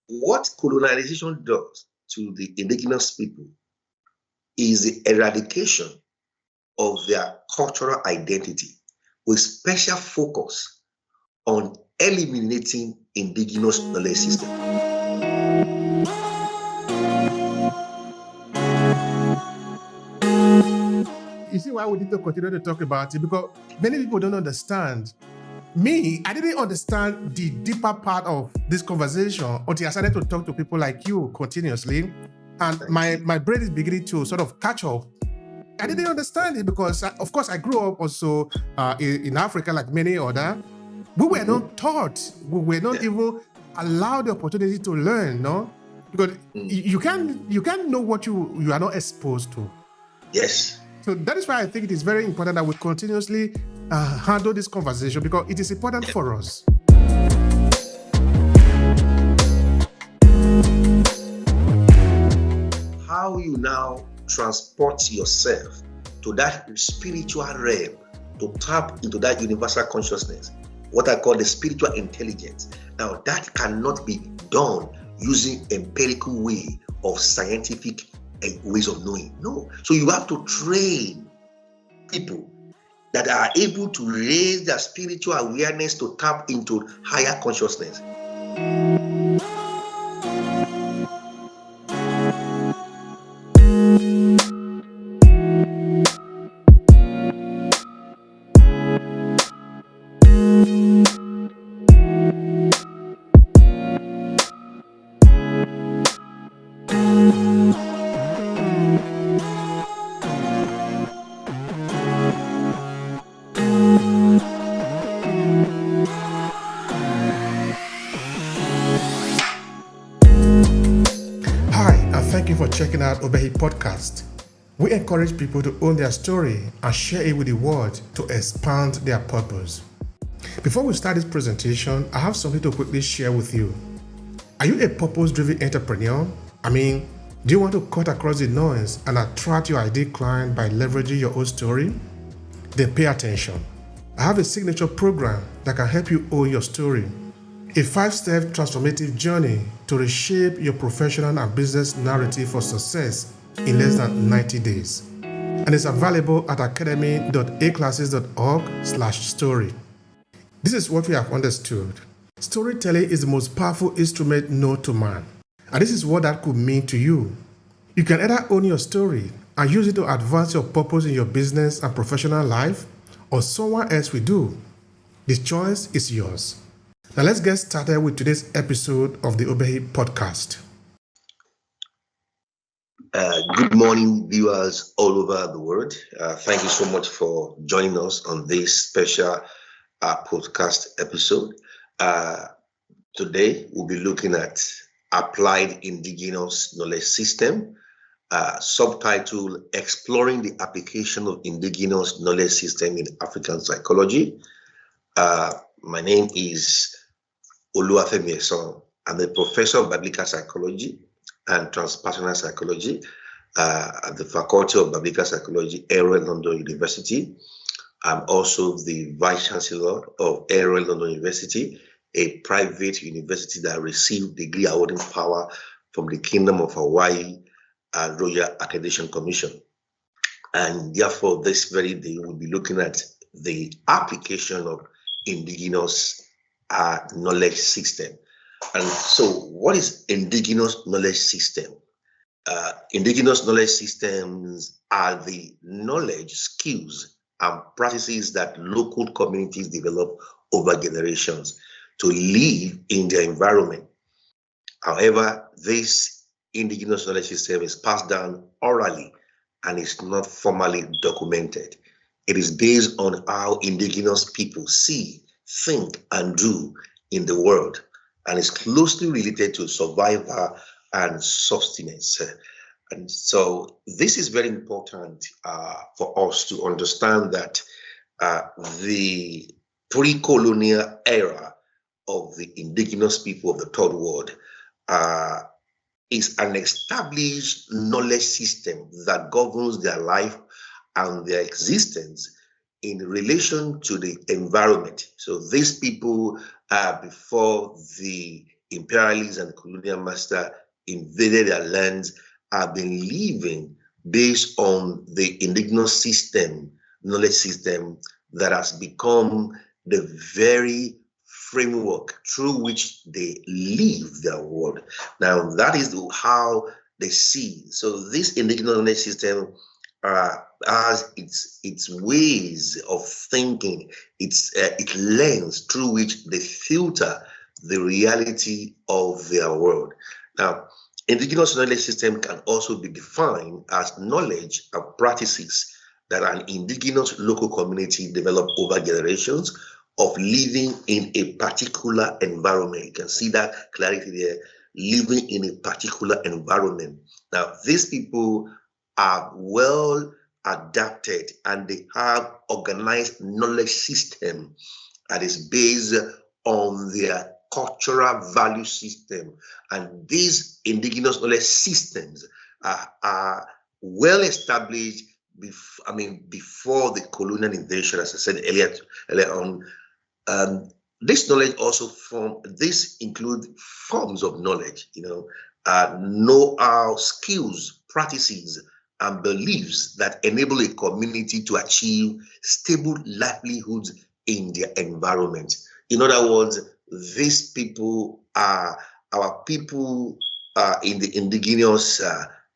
what colonization does to the indigenous people is the eradication of their cultural identity with special focus on eliminating indigenous knowledge system. You see why we need to continue to talk about it? Because many people don't understand. Me, I didn't understand the deeper part of this conversation until I started to talk to people like you continuously. And my brain is beginning to sort of catch up. I didn't understand it because, of course, I grew up also in Africa like many other. We were not taught. We were not even allowed the opportunity to learn, no? Because you can't know what you are not exposed to. Yes. So that is why I think it is very important that we continuously handle this conversation, because it is important for us. How you now transport yourself to that spiritual realm, to tap into that universal consciousness, what I call the spiritual intelligence. Now, that cannot be done using empirical way of scientific ways of knowing. No. So you have to train people that are able to raise their spiritual awareness to tap into higher consciousness. Thank you for checking out Obehi Podcast. We encourage people to own their story and share it with the world to expand their purpose. Before we start this presentation, I have something to quickly share with you. Are you a purpose-driven entrepreneur? Do you want to cut across the noise and attract your ideal client by leveraging your own story? Then pay attention. I have a signature program that can help you own your story. A 5-step transformative journey to reshape your professional and business narrative for success in less than 90 days. And it's available at academy.aclasses.org/story. This is what we have understood. Storytelling is the most powerful instrument known to man. And this is what that could mean to you. You can either own your story and use it to advance your purpose in your business and professional life, or someone else will do. The choice is yours. Now let's get started with today's episode of the Obehi Podcast. Good morning, viewers all over the world. Thank you so much for joining us on this special podcast episode. Today, we'll be looking at Applied Indigenous Knowledge System, subtitle Exploring the Application of Indigenous Knowledge System in African Psychology. My name is Oluwafemi Esan. I'm a professor of biblical psychology and transpersonal psychology at the Faculty of Biblical Psychology, London University. I'm also the Vice Chancellor of London University, a private university that received degree awarding power from the Kingdom of Hawaii Royal Accreditation Commission. And therefore, this very day, we'll be looking at the application of indigenous knowledge system. And so what is indigenous knowledge system? Indigenous knowledge systems are the knowledge, skills, and practices that local communities develop over generations to live in their environment. However, this indigenous knowledge system is passed down orally and is not formally documented. It is based on how indigenous people see, think, and do in the world, and is closely related to survival and sustenance. And so this is very important for us to understand that the pre-colonial era of the indigenous people of the Third World is an established knowledge system that governs their life and their existence in relation to the environment. So these people, before the imperialists and colonial master invaded their lands have been living based on the indigenous system, knowledge system that has become the very framework through which they live their world. Now, that is how they see. So this indigenous knowledge system has its ways of thinking, its lens through which they filter the reality of their world. Now, indigenous knowledge system can also be defined as knowledge and practices that an indigenous local community developed over generations of living in a particular environment. You can see that clarity there, living in a particular environment. Now, these people are well adapted and they have organized knowledge system that is based on their cultural value system. And these indigenous knowledge systems are well established before the colonial invasion, as I said earlier on. This knowledge also include forms of knowledge, know-how, skills, practices, and beliefs that enable a community to achieve stable livelihoods in their environment. In other words, these people are our people in the indigenous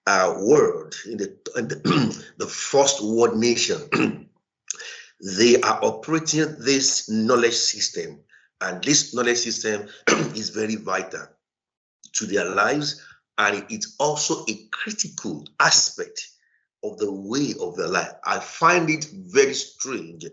world, in the first world nation. They are operating this knowledge system, and this knowledge system is very vital to their lives, and it's also a critical aspect of the way of their life. I find it very strange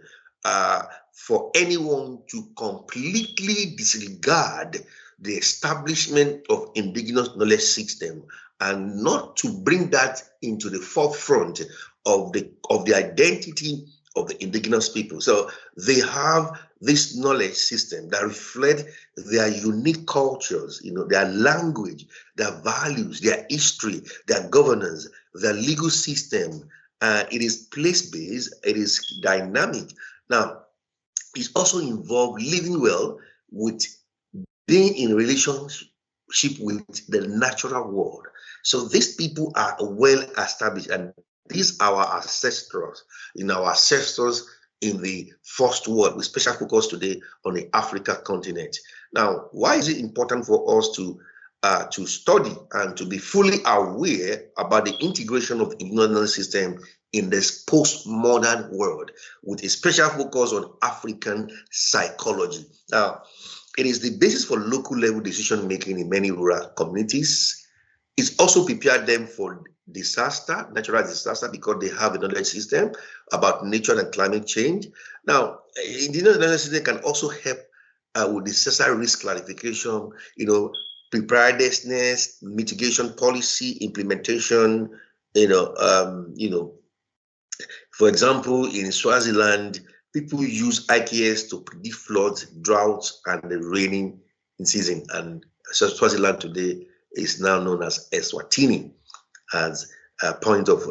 for anyone to completely disregard the establishment of indigenous knowledge system and not to bring that into the forefront of the identity of the indigenous people. So they have this knowledge system that reflect their unique cultures, their language, their values, their history, their governance, their legal system. It is place-based, it is dynamic. Now, it also involves living well with being in relationship with the natural world. So these people are well established, and these are our ancestors, our ancestors in the first world, with special focus today on the Africa continent. Now, why is it important for us to study and to be fully aware about the integration of the indigenous system in this postmodern world, with a special focus on African psychology? Now, it is the basis for local level decision making in many rural communities. It's also prepared them for natural disaster, because they have a knowledge system about nature and climate change. Now, the knowledge system can also help with disaster risk clarification, preparedness, mitigation policy, implementation. For example, in Swaziland, people use IKS to predict floods, droughts, and the raining in season. And Swaziland today is now known as Eswatini, as a point of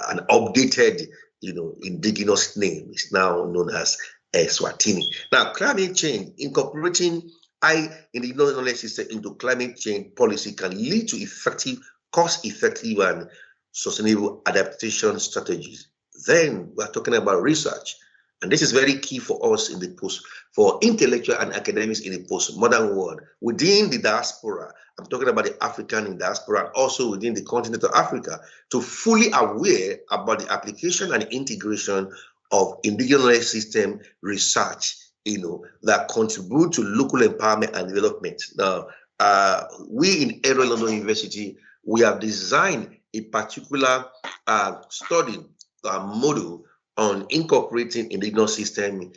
an updated, indigenous name is now known as Eswatini. Now, climate change, incorporating indigenous knowledge system into climate change policy can lead to cost-effective, and sustainable adaptation strategies. Then we're talking about research. And this is very key for us for intellectual and academics in the postmodern world. Within the diaspora, I'm talking about the African diaspora, and also within the continent of Africa, to fully aware about the application and integration of indigenous system research, that contribute to local empowerment and development. Now, we in Ero London University, we have designed a particular study model on incorporating indigenous system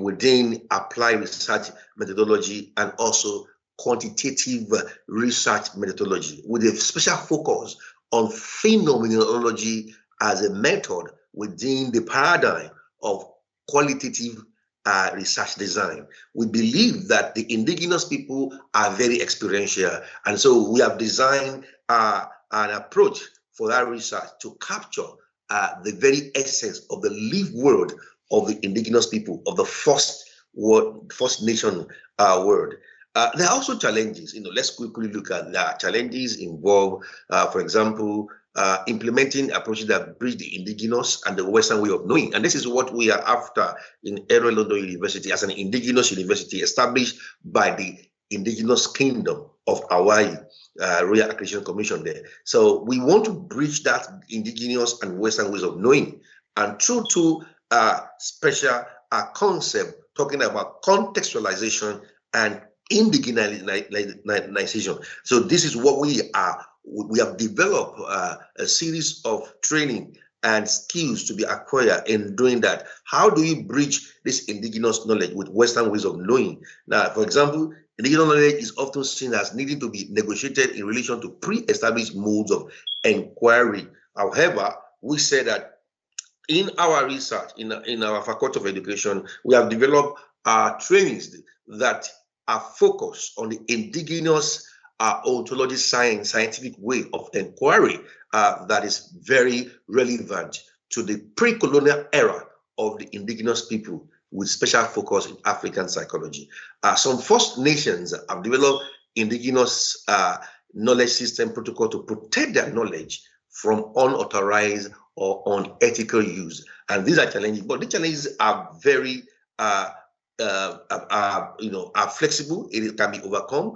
within applied research methodology and also quantitative research methodology, with a special focus on phenomenology as a method within the paradigm of qualitative research design. We believe that the indigenous people are very experiential, and so we have designed an approach for that research to capture the very essence of the lived world of the indigenous people of the first nation world. There are also challenges. Let's quickly look at that. Challenges involve, for example, implementing approaches that bridge the indigenous and the Western way of knowing. And this is what we are after in Ero London University as an indigenous university established by the Indigenous Kingdom of Hawaii, Royal Accreditation Commission there. So we want to bridge that indigenous and Western ways of knowing. And through two special concept talking about contextualization and indigenization. So this is what we are. We have developed a series of training and skills to be acquired in doing that. How do you bridge this indigenous knowledge with Western ways of knowing? Now, for example, indigenous knowledge is often seen as needing to be negotiated in relation to pre-established modes of inquiry. However, we say that in our research, in our Faculty of Education, we have developed trainings that are focused on the indigenous ontology scientific way of inquiry that is very relevant to the pre-colonial era of the indigenous people with special focus in African psychology. Some First Nations have developed indigenous knowledge system protocol to protect their knowledge from unauthorized or unethical use. And these are challenges, but the challenges are very are flexible. It can be overcome.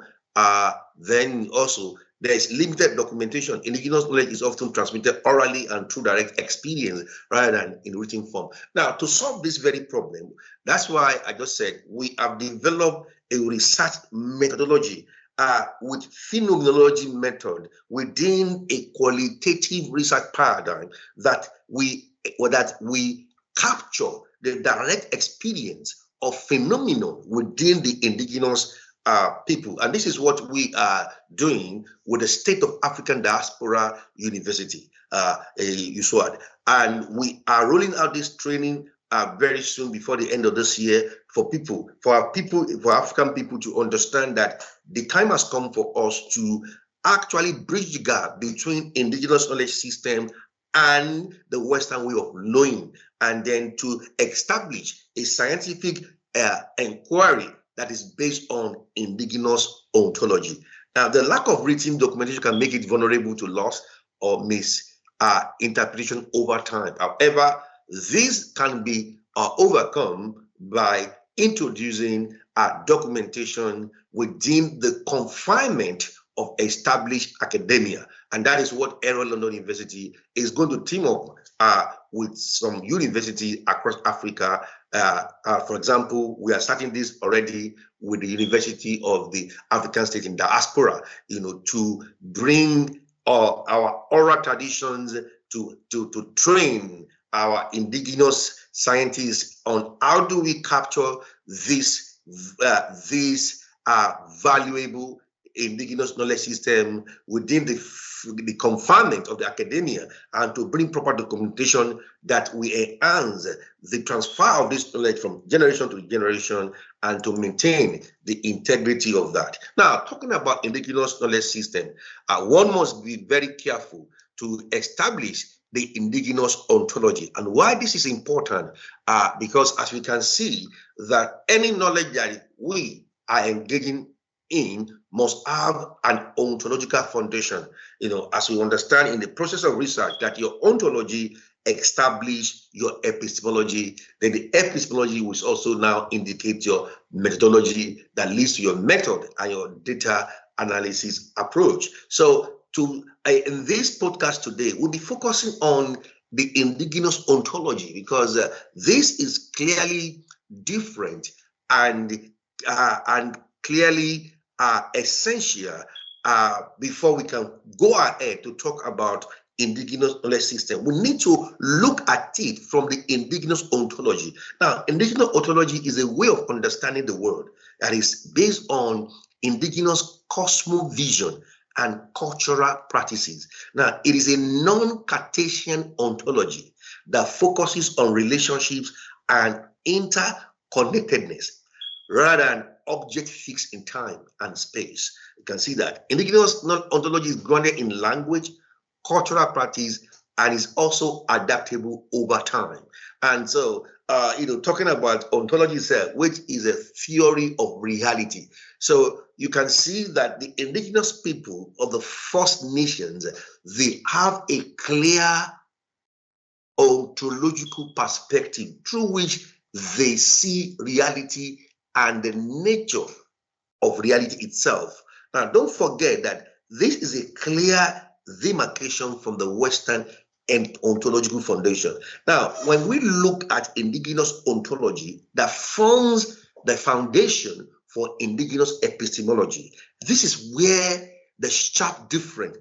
Then also there is limited documentation. Indigenous knowledge is often transmitted orally and through direct experience rather than in written form. Now, to solve this very problem, that's why I just said we have developed a research methodology with phenomenology method within a qualitative research paradigm that we capture the direct experience of phenomenon within the indigenous people. And this is what we are doing with the State of African Diaspora University, USWAD. And we are rolling out this training very soon before the end of this year for African people to understand that the time has come for us to actually bridge the gap between indigenous knowledge system and the Western way of knowing, and then to establish a scientific inquiry that is based on indigenous ontology. Now, the lack of written documentation can make it vulnerable to loss or misinterpretation over time. However, this can be overcome by introducing documentation within the confinement of established academia. And that is what Ero London University is going to team up with some universities across Africa. For example, we are starting this already with the University of the African State in Diaspora, to bring our oral traditions to train our indigenous scientists on how do we capture this valuable indigenous knowledge system within the confinement of the academia, and to bring proper documentation that we enhance the transfer of this knowledge from generation to generation and to maintain the integrity of that. Now, talking about indigenous knowledge system, one must be very careful to establish the indigenous ontology. And why this is important, because as we can see that any knowledge that we are engaging in must have an ontological foundation. As we understand in the process of research that your ontology establish your epistemology, then the epistemology will also now indicate your methodology that leads to your method and your data analysis approach. So in this podcast today, we'll be focusing on the indigenous ontology, because this is clearly different and clearly essential before we can go ahead to talk about indigenous knowledge system. We need to look at it from the indigenous ontology. Now, indigenous ontology is a way of understanding the world that is based on indigenous cosmovision and cultural practices. Now, it is a non-Cartesian ontology that focuses on relationships and interconnectedness rather than object fixed in time and space. You can see that indigenous ontology is grounded in language, cultural practice, and is also adaptable over time. And so, talking about ontology itself, which is a theory of reality. So you can see that the indigenous people of the First Nations, they have a clear ontological perspective through which they see reality and the nature of reality itself. Now, don't forget that this is a clear demarcation from the Western and ontological foundation. Now, when we look at indigenous ontology that forms the foundation for indigenous epistemology, this is where the sharp difference,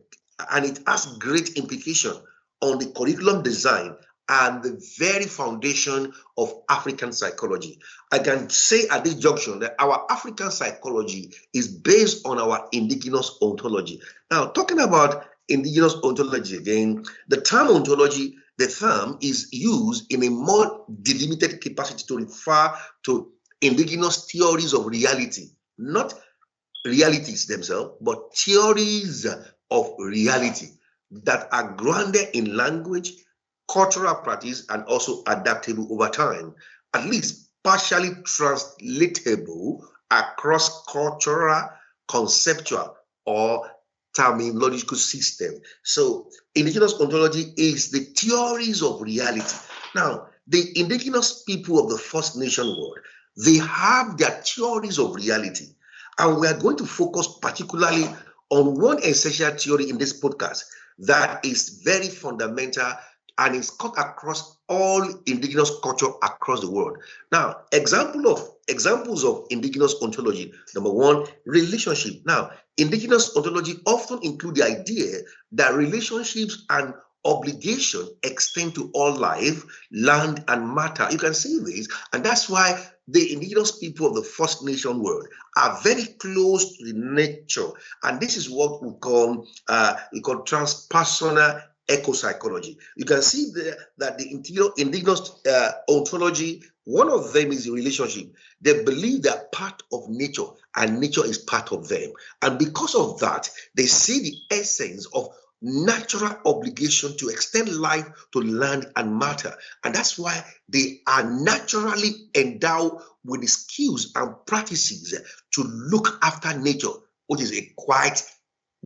and it has great implication on the curriculum design and the very foundation of African psychology. I can say at this junction that our African psychology is based on our indigenous ontology. Now, talking about indigenous ontology again, the term ontology, the term is used in a more delimited capacity to refer to indigenous theories of reality, not realities themselves, but theories of reality that are grounded in language, cultural practice, and also adaptable over time, at least partially translatable across cultural, conceptual, or terminological system. So indigenous ontology is the theories of reality. Now, the indigenous people of the First Nation world, they have their theories of reality. And we are going to focus particularly on one essential theory in this podcast that is very fundamental and is cut across all indigenous culture across the world. Now, examples of indigenous ontology. Number one, relationship. Now, indigenous ontology often include the idea that relationships and obligation extend to all life, land, and matter. You can see this, and that's why the indigenous people of the First Nation world are very close to the nature, and this is what we call transpersonal ecopsychology. You can see there that the indigenous ontology, one of them is the relationship. They believe they're part of nature and nature is part of them. And because of that, they see the essence of natural obligation to extend life to land and matter. And that's why they are naturally endowed with the skills and practices to look after nature, which is a quite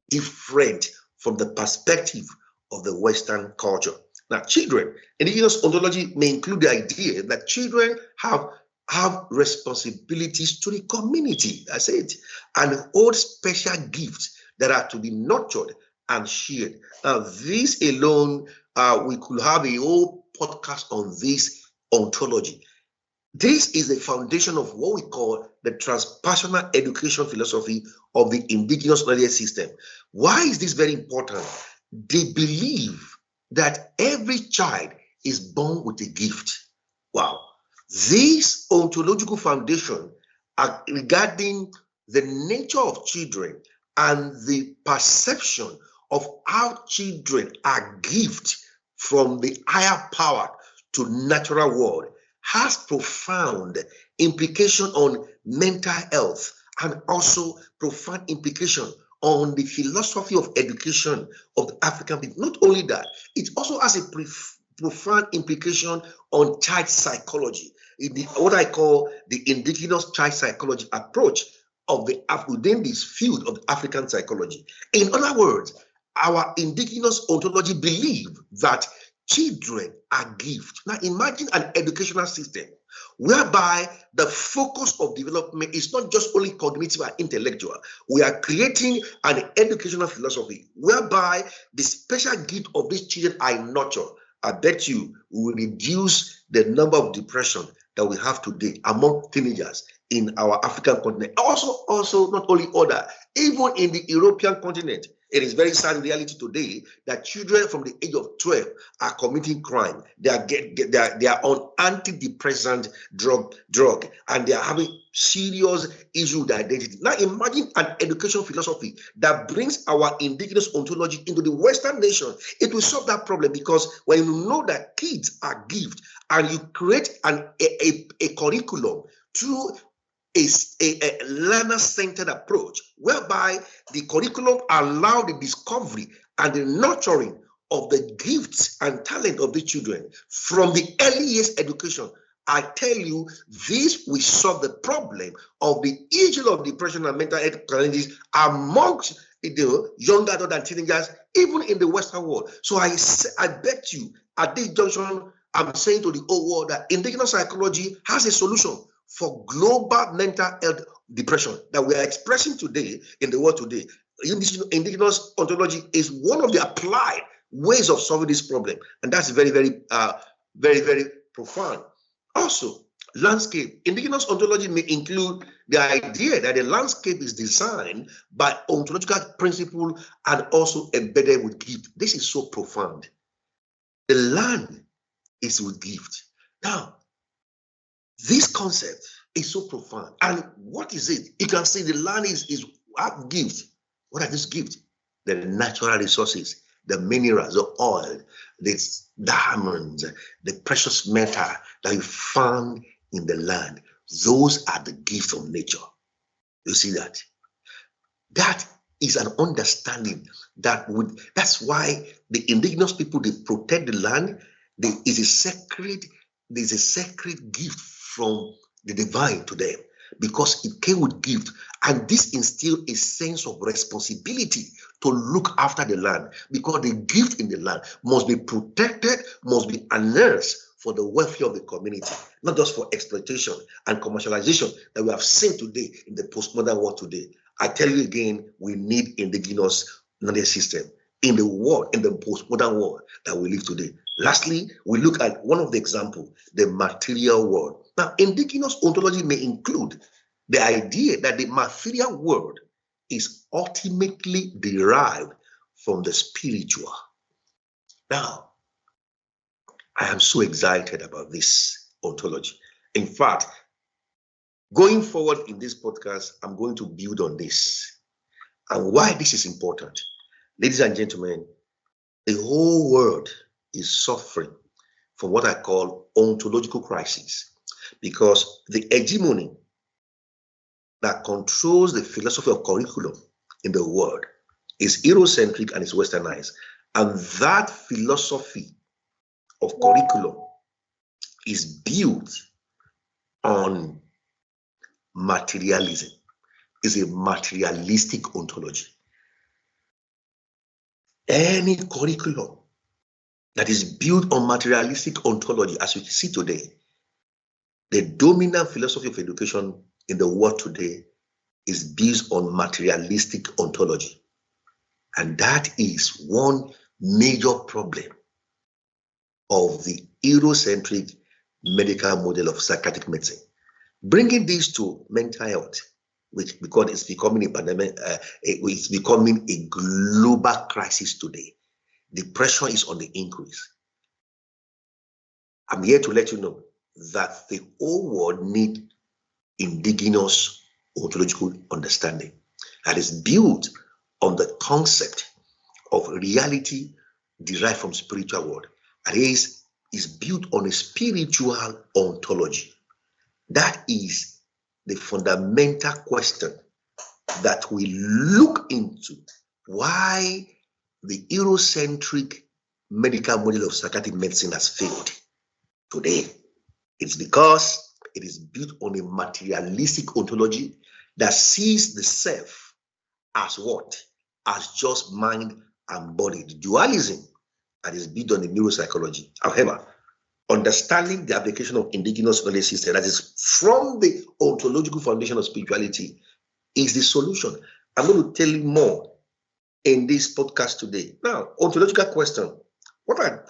different from the perspective of the Western culture. Now, children, indigenous ontology may include the idea that children have responsibilities to the community, I said, and hold special gifts that are to be nurtured and shared. Now, this alone, we could have a whole podcast on this ontology. This is the foundation of what we call the transpersonal education philosophy of the indigenous knowledge system. Why is this very important? They believe that every child is born with a gift. Wow. This ontological foundation regarding the nature of children and the perception of how children are gifts from the higher power to natural world has profound implication on mental health and also profound implication on the philosophy of education of the African people. Not only that, it also has a profound implication on child psychology, what I call the indigenous child psychology approach of within this field of African psychology. In other words, our indigenous ontology believe that children are gifts. Now imagine an educational system whereby the focus of development is not just only cognitive and intellectual. We are creating an educational philosophy whereby the special gift of these children are nurtured. I bet you we will reduce the number of depression that we have today among teenagers in our African continent. Also not only other, even in the European continent. It is very sad reality today that children from the age of 12 are committing crime. They are on antidepressant drug, and they are having serious issue with identity. Now imagine an education philosophy that brings our indigenous ontology into the Western nation. It will solve that problem, because when you know that kids are gifts and you create a curriculum through a learner-centered approach, whereby the curriculum allow the discovery and the nurturing of the gifts and talent of the children from the earliest education, I tell you, this will solve the problem of the issue of depression and mental health challenges amongst the young adults and teenagers, even in the Western world. So I bet you, at this junction, I'm saying to the whole world that indigenous psychology has a solution for global mental health depression that we are expressing today in the world today. Indigenous ontology is one of the applied ways of solving this problem, and that's very, very, very profound. Also, landscape. Indigenous ontology may include the idea that the landscape is designed by ontological principle and also embedded with gift. This is so profound. The land is with gift. Now, this concept is so profound. And what is it? You can see the land is gift. What are these gifts? The natural resources, the minerals, the oil, the diamonds, the precious metal that you found in the land. Those are the gifts of nature. You see that? That is an understanding that's why the indigenous people, they protect the land. There's a sacred gift from the divine to them, because it came with gift, and this instilled a sense of responsibility to look after the land, because the gift in the land must be protected, must be unearthed for the welfare of the community, not just for exploitation and commercialization that we have seen today in the postmodern world today. I tell you again, we need indigenous knowledge system in the world, in the postmodern world that we live today. Lastly, we look at one of the examples, the material world. Now, indigenous ontology may include the idea that the material world is ultimately derived from the spiritual. Now, I am so excited about this ontology. In fact, going forward in this podcast, I'm going to build on this and why this is important. Ladies and gentlemen, the whole world is suffering from what I call ontological crisis, because the hegemony that controls the philosophy of curriculum in the world is Eurocentric and is westernized. And that philosophy of curriculum is built on materialism. It's a materialistic ontology. Any curriculum that is built on materialistic ontology, as we see today, the dominant philosophy of education in the world today is based on materialistic ontology. And that is one major problem of the Eurocentric medical model of psychiatric medicine. Bringing this to mental health, which because it's becoming a pandemic, it's becoming a global crisis today. Depression is on the increase. I'm here to let you know that the whole world needs indigenous ontological understanding that is built on the concept of reality derived from spiritual world. And is built on a spiritual ontology. That is the fundamental question that we look into why the Eurocentric medical model of psychiatric medicine has failed today. It's because it is built on a materialistic ontology that sees the self as what? As just mind and body. The dualism that is built on the neuropsychology. However, understanding the application of indigenous knowledge system that is from the ontological foundation of spirituality is the solution. I'm going to tell you more in this podcast today. Now, ontological question. What are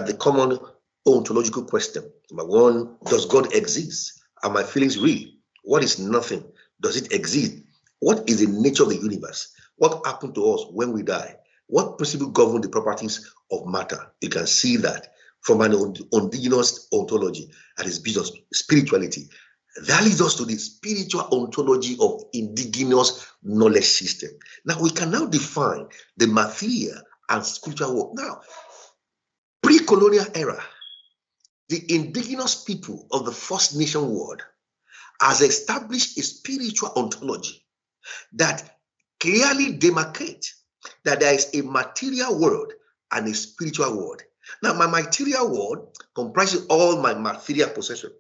the common ontological questions? Number one, does God exist? Are my feelings real? What is nothing? Does it exist? What is the nature of the universe? What happened to us when we die? What principle govern the properties of matter? You can see that from an indigenous ontology that is based on spirituality. That leads us to the spiritual ontology of indigenous knowledge system. Now we can now define the material and spiritual world. Now, pre-colonial era, the indigenous people of the First Nation world has established a spiritual ontology that clearly demarcates that there is a material world and a spiritual world. Now, my material world comprises all my material possession.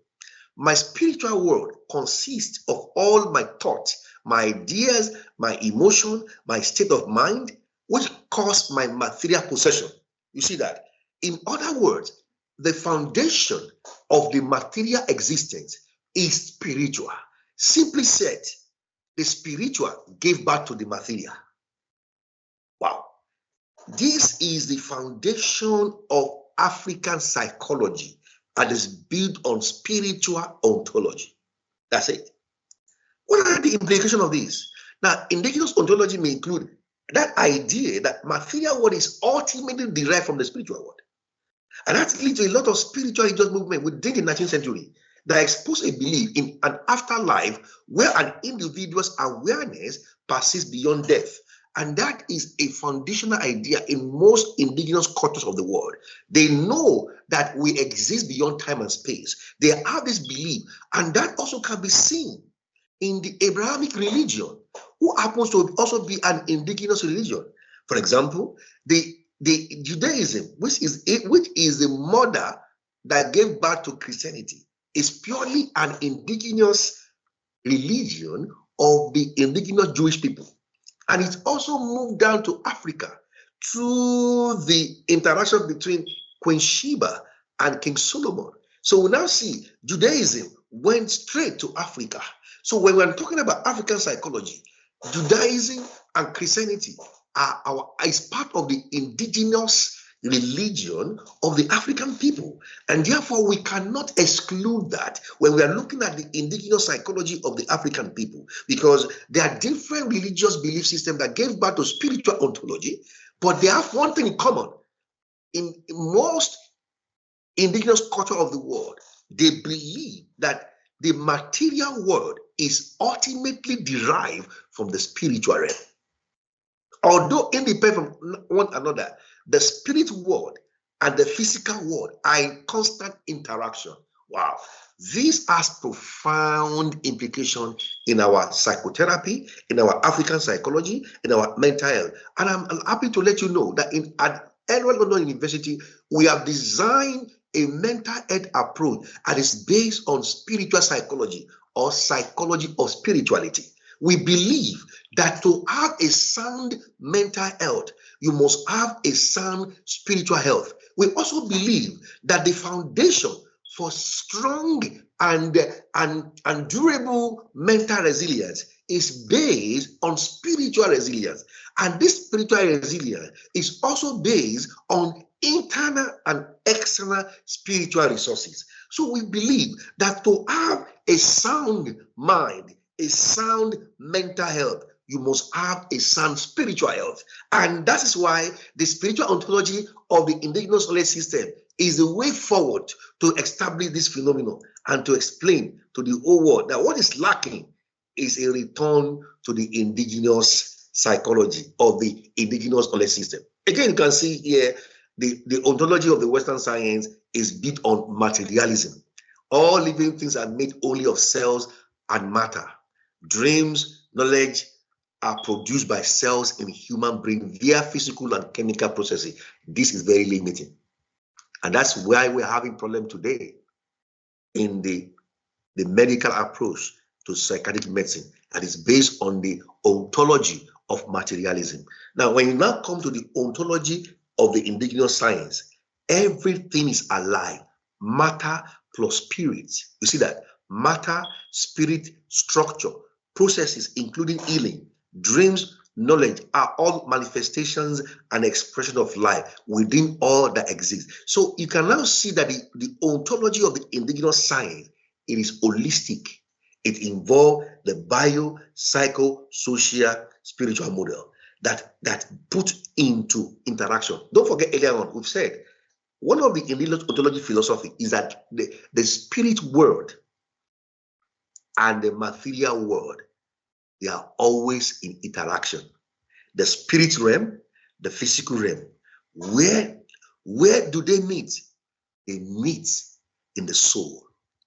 My spiritual world consists of all my thoughts, my ideas, my emotion, my state of mind, which cause my material possession. You see that? In other words, the foundation of the material existence is spiritual. Simply said, the spiritual gave birth to the material. Wow. This is the foundation of African psychology and is built on spiritual ontology. That's it. What are the implications of this? Now, indigenous ontology may include that idea that material world is ultimately derived from the spiritual world. And that leads to a lot of spiritual religious movement within the 19th century that expose a belief in an afterlife where an individual's awareness persists beyond death. And that is a foundational idea in most indigenous cultures of the world. They know that we exist beyond time and space. They have this belief, and that also can be seen in the Abrahamic religion, who happens to also be an indigenous religion. For example, the Judaism, which is the mother that gave birth to Christianity, is purely an indigenous religion of the indigenous Jewish people. And it also moved down to Africa through the interaction between Queen Sheba and King Solomon. So we now see Judaism went straight to Africa. So when we're talking about African psychology, Judaism and Christianity is part of the indigenous religion of the African people. And therefore, we cannot exclude that when we are looking at the indigenous psychology of the African people, because there are different religious belief systems that gave birth to spiritual ontology, but they have one thing in common. In most indigenous culture of the world, they believe that the material world is ultimately derived from the spiritual realm. Although independent from one another, the spirit world and the physical world are in constant interaction. Wow. This has profound implication in our psychotherapy, in our African psychology, in our mental health. And I'm happy to let you know that at London University, we have designed a mental health approach that is based on spiritual psychology or psychology of spirituality. We believe that to have a sound mental health, you must have a sound spiritual health. We also believe that the foundation for strong and durable mental resilience is based on spiritual resilience. And this spiritual resilience is also based on internal and external spiritual resources. So we believe that to have a sound mind, a sound mental health, you must have a sound spiritual health. And that is why the spiritual ontology of the indigenous knowledge system is the way forward to establish this phenomenon and to explain to the whole world that what is lacking is a return to the indigenous psychology of the indigenous knowledge system. Again, you can see here the ontology of the Western science is built on materialism. All living things are made only of cells and matter. Dreams, knowledge are produced by cells in human brain via physical and chemical processing. This is very limiting. And that's why we're having problem today in the medical approach to psychiatric medicine, that is based on the ontology of materialism. Now, when you now come to the ontology of the indigenous science, everything is alive. Matter plus spirit. You see that? Matter, spirit, structure, processes, including healing, dreams, knowledge are all manifestations and expression of life within all that exists. So you can now see that the ontology of the indigenous science, it is holistic. It involves the bio, psycho, social, spiritual model that put into interaction. Don't forget earlier on, we've said one of the indigenous ontology philosophy is that the spirit world and the material world, they are always in interaction. The spirit realm, the physical realm. Where do they meet? They meet in the soul.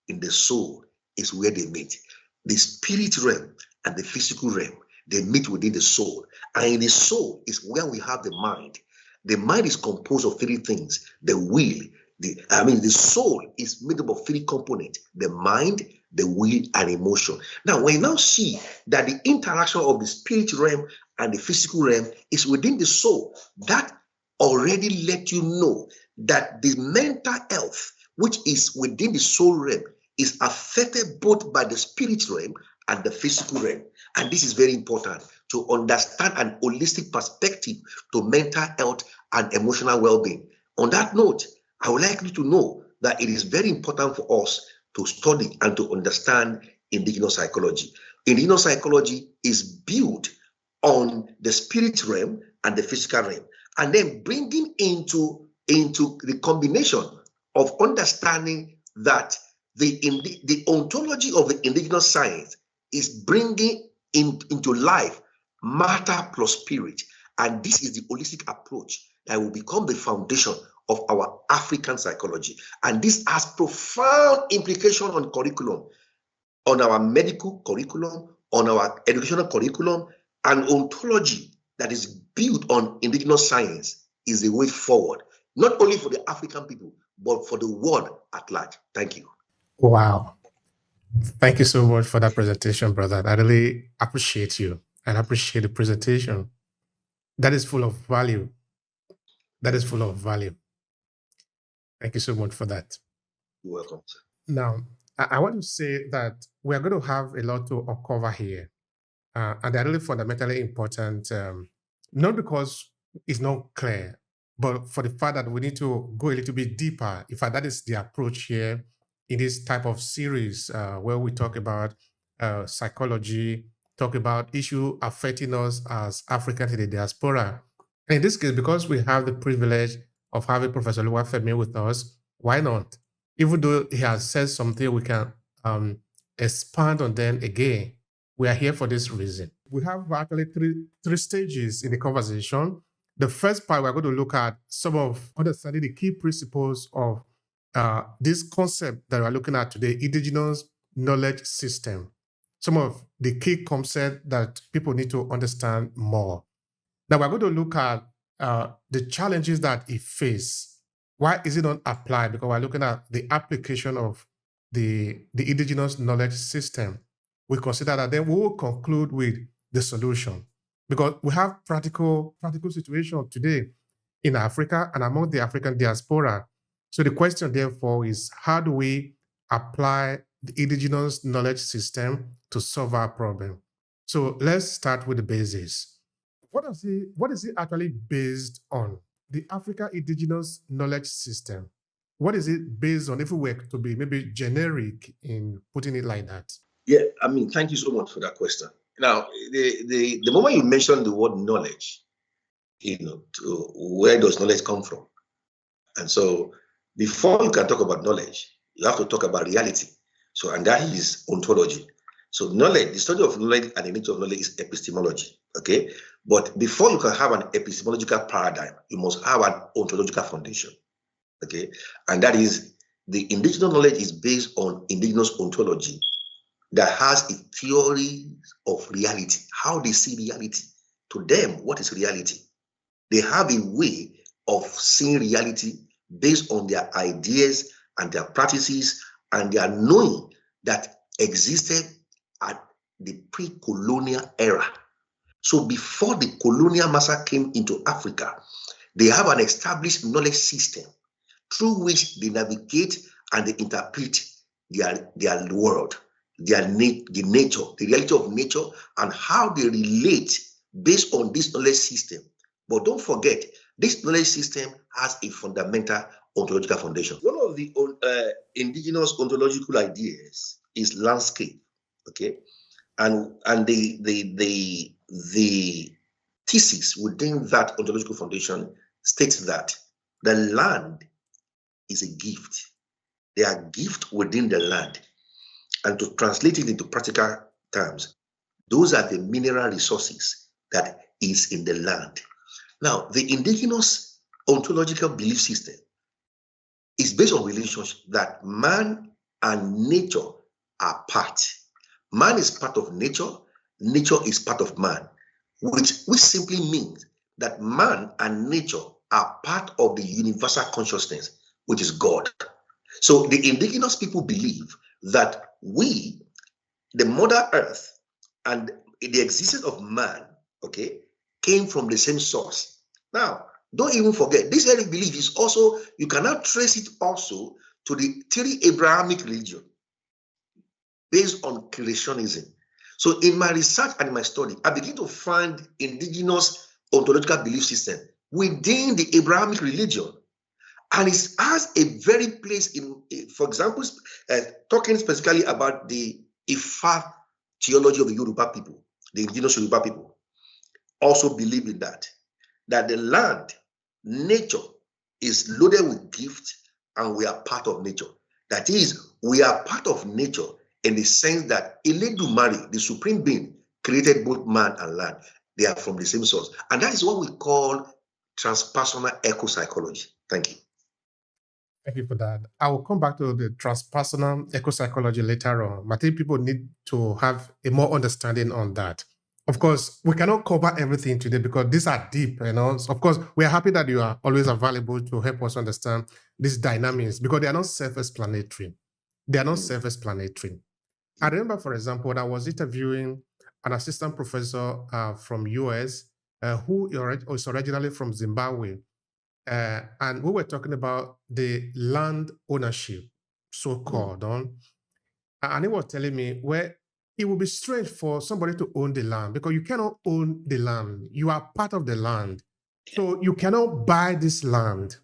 In the soul is where they meet. The spirit realm and the physical realm, they meet within the soul. And in the soul is where we have the mind. The mind is composed of three things: the will, the soul is made up of three components: the mind, the will, and emotion. Now, when you now see that the interaction of the spirit realm and the physical realm is within the soul, that already let you know that the mental health, which is within the soul realm, is affected both by the spirit realm and the physical realm. And this is very important to understand an holistic perspective to mental health and emotional well-being. On that note, I would like you to know that it is very important for us to study and to understand indigenous psychology. Indigenous psychology is built on the spirit realm and the physical realm, and then bringing into the combination of understanding that the ontology of the indigenous science is bringing into life matter plus spirit. And this is the holistic approach that will become the foundation of our African psychology. And this has profound implication on curriculum, on our medical curriculum, on our educational curriculum, and ontology that is built on indigenous science is the way forward, not only for the African people, but for the world at large. Thank you. Wow. Thank you so much for that presentation, brother. I really appreciate you and appreciate the presentation. That is full of value. That is full of value. Thank you so much for that. You're welcome, sir. Now, I want to say that we're going to have a lot to uncover here. And they're really fundamentally important, not because it's not clear, but for the fact that we need to go a little bit deeper. In fact, that is the approach here in this type of series where we talk about psychology, talk about issues affecting us as Africans in the diaspora. And in this case, because we have the privilege of having Professor Oluwafemi with us, why not? Even though he has said something, we can expand on them again. We are here for this reason. We have actually three stages in the conversation. The first part, we're going to look at some of understanding the key principles of this concept that we're looking at today, indigenous knowledge system. Some of the key concepts that people need to understand more. Now, we're going to look at the challenges that it faces. Why is it not applied? Because we're looking at the application of the indigenous knowledge system. We consider that, then we will conclude with the solution. Because we have practical situation today in Africa and among the African diaspora. So the question, therefore, is how do we apply the indigenous knowledge system to solve our problem? So let's start with the basis. What is it actually based on? The Africa indigenous knowledge system. What is it based on, if we were to be maybe generic in putting it like that? Yeah, thank you so much for that question. Now, the moment you mention the word knowledge, where does knowledge come from? And so before you can talk about knowledge, you have to talk about reality. So, and that is ontology. So knowledge, the study of knowledge and the nature of knowledge is epistemology, okay? But before you can have an epistemological paradigm, you must have an ontological foundation, okay? And that is, the indigenous knowledge is based on indigenous ontology that has a theory of reality, how they see reality. To them, what is reality? They have a way of seeing reality based on their ideas and their practices and their knowing that existed at the pre-colonial era. So before the colonial master came into Africa, they have an established knowledge system through which they navigate and they interpret their world, the nature, the reality of nature, and how they relate based on this knowledge system. But don't forget, this knowledge system has a fundamental ontological foundation. One of the indigenous ontological ideas is landscape, okay? And the thesis within that ontological foundation states that the land is a gift. There are gifts within the land. And to translate it into practical terms, those are the mineral resources that is in the land. Now, the indigenous ontological belief system is based on relationship that man and nature are part. Man is part of nature, nature is part of man, which simply means that man and nature are part of the universal consciousness, which is God. So the indigenous people believe that we, the Mother Earth, and the existence of man, okay, came from the same source. Now, don't even forget, this very belief is also, you cannot trace it also to the three Abrahamic religion based on creationism. So in my research and in my study, I begin to find indigenous ontological belief system within the Abrahamic religion. And it has a very place in, for example, talking specifically about the Ifa theology of the Yoruba people, the indigenous Yoruba people, also believe in that the land, nature is loaded with gifts and we are part of nature. That is, we are part of nature in the sense that Eledumare, the supreme being, created both man and land. They are from the same source. And that is what we call transpersonal eco-psychology. Thank you. Thank you for that. I will come back to the transpersonal eco-psychology later on. But I think people need to have a more understanding on that. Of course, we cannot cover everything today because these are deep, So of course, we are happy that you are always available to help us understand these dynamics because they are not self-explanatory. They are not self-explanatory. I remember, for example, when I was interviewing an assistant professor from US who is originally from Zimbabwe. And we were talking about the land ownership, so-called, and he was telling me, well, it would be strange for somebody to own the land because you cannot own the land. You are part of the land. So you cannot buy this land.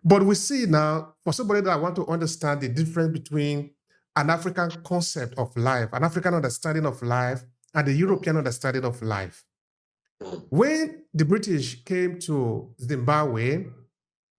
But we see now, for somebody that want to understand the difference between an African concept of life, an African understanding of life, and the European understanding of life. When the British came to Zimbabwe,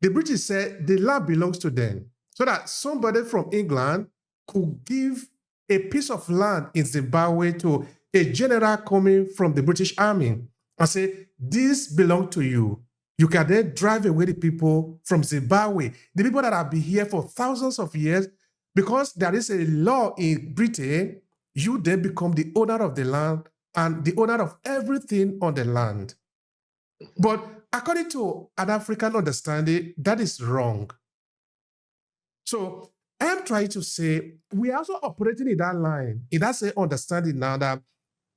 the British said the land belongs to them, so that somebody from England could give a piece of land in Zimbabwe to a general coming from the British Army and say, this belongs to you. You can then drive away the people from Zimbabwe, the people that have been here for thousands of years, because there is a law in Britain, you then become the owner of the land and the owner of everything on the land. But according to an African understanding, that is wrong. So I'm trying to say we are also operating in that line, in that same understanding now that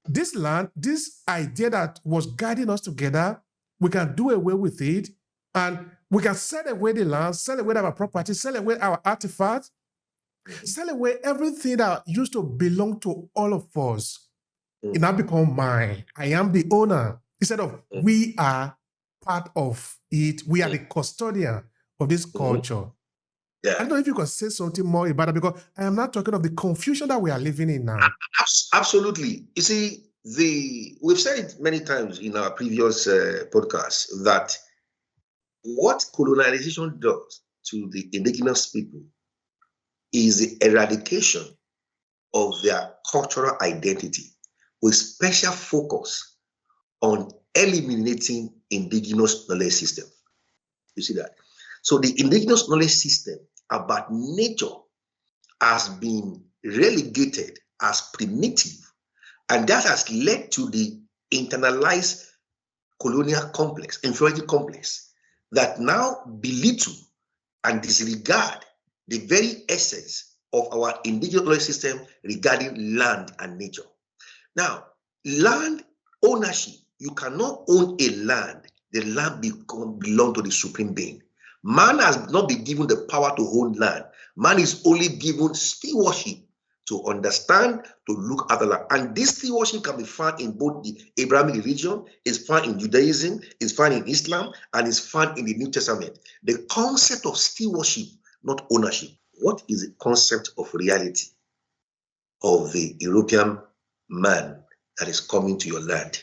this land, this idea that was guiding us together, we can do away with it, and we can sell away the land, sell away our property, sell away our artifacts, sell away everything that used to belong to all of us. It now become mine. I am the owner. Instead of we are part of it, we are the custodian of this culture. Yeah. I don't know if you can say something more about it because I am not talking of the confusion that we are living in now. Absolutely. You see, we've said it many times in our previous podcasts that what colonization does to the indigenous people is the eradication of their cultural identity with special focus on eliminating indigenous knowledge system. You see that? So the indigenous knowledge system about nature has been relegated as primitive, and that has led to the internalized colonial complex, inferiority complex, that now belittle and disregard the very essence of our indigenous knowledge system regarding land and nature. Now, land ownership, you cannot own a land. The land belongs to the supreme being. Man has not been given the power to own land. Man is only given stewardship to understand, to look at the land. And this stewardship can be found in both the Abrahamic religion, is found in Judaism, is found in Islam, and is found in the New Testament. The concept of stewardship, not ownership. What is the concept of reality of the European man that is coming to your land?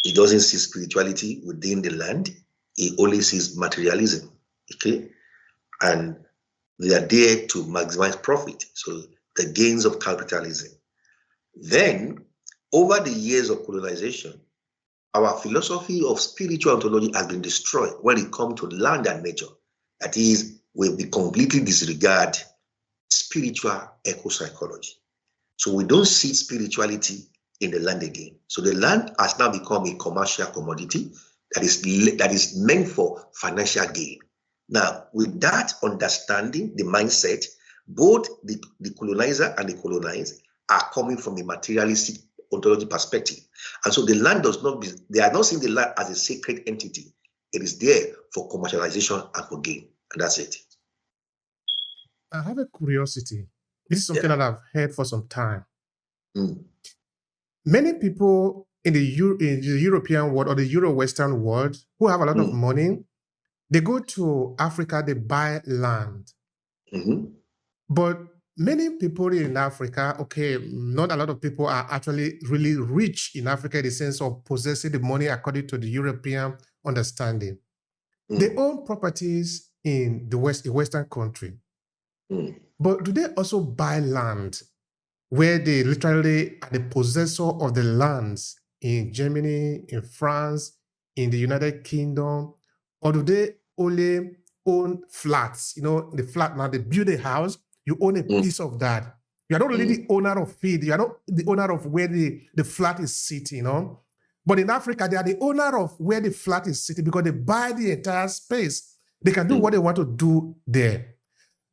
He doesn't see spirituality within the land. He only sees materialism, okay? And they are there to maximize profit. So the gains of capitalism. Then, over the years of colonization, our philosophy of spiritual ontology has been destroyed when it comes to land and nature. That is, we completely disregard spiritual eco-psychology. So we don't see spirituality in the land again. So the land has now become a commercial commodity that is meant for financial gain. Now, with that understanding, the mindset, both the colonizer and the colonized are coming from a materialistic ontology perspective. And so the land they are not seeing the land as a sacred entity. It is there for commercialization and for gain. And that's it. I have a curiosity. This is something that I've heard for some time. Many people in the European world or the Euro-Western world who have a lot of money, they go to Africa, they buy land. But many people in Africa, okay, not a lot of people are actually really rich in Africa in the sense of possessing the money according to the European understanding. They own properties in the Western country. But do they also buy land where they literally are the possessor of the lands in Germany, in France, in the United Kingdom? Or do they only own flats? You know, the flat, now they build a house, you own a piece of that. You are not really the owner of it. You are not the owner of where the flat is sitting, you know? But in Africa, they are the owner of where the flat is sitting because they buy the entire space. They can do what they want to do there.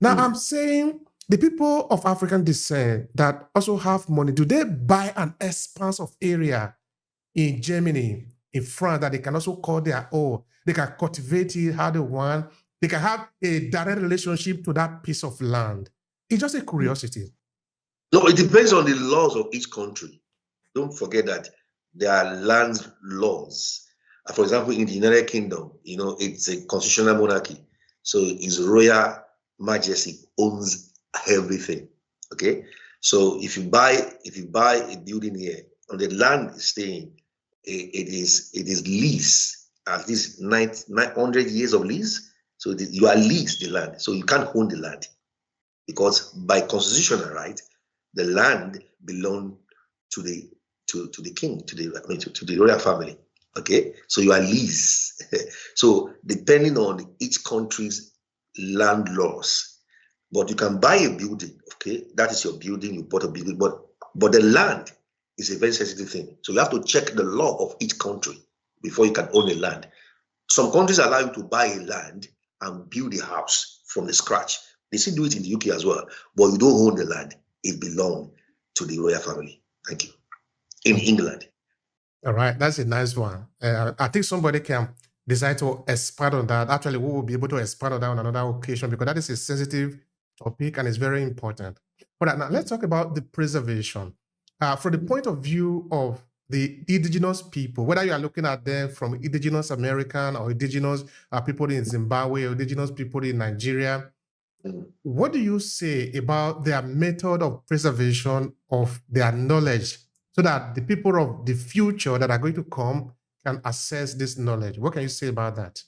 Now, I'm saying the people of African descent that also have money, do they buy an expanse of area in Germany, in France, that they can also call their own? They can cultivate it how they want. They can have a direct relationship to that piece of land. It's just a curiosity. No, it depends on the laws of each country. Don't forget that there are land laws. For example, in the United Kingdom, you know, it's a constitutional monarchy. So His Royal Majesty owns everything. Okay. So if you buy a building here on the land it's staying, it is lease, at least 900 years of lease. So you are leased the land. So you can't own the land because by constitutional right, the land belongs to the king, to the royal family. Okay, so you are leased. So depending on each country's land laws, but you can buy a building. Okay, that is your building. You bought a building, but the land is a very sensitive thing. So you have to check the law of each country before you can own a land. Some countries allow you to buy a land and build a house from the scratch. They still do it in the UK as well, but you don't own the land. It belongs to the royal family. Thank you. In England. All right, that's a nice one. I think somebody can decide to expand on that. Actually, we will be able to expand on that on another occasion because that is a sensitive topic and it's very important. But now let's talk about the preservation. From the point of view of the indigenous people, whether you are looking at them from indigenous American or indigenous people in Zimbabwe or indigenous people in Nigeria, what do you say about their method of preservation of their knowledge so that the people of the future that are going to come can access this knowledge? What can you say about that?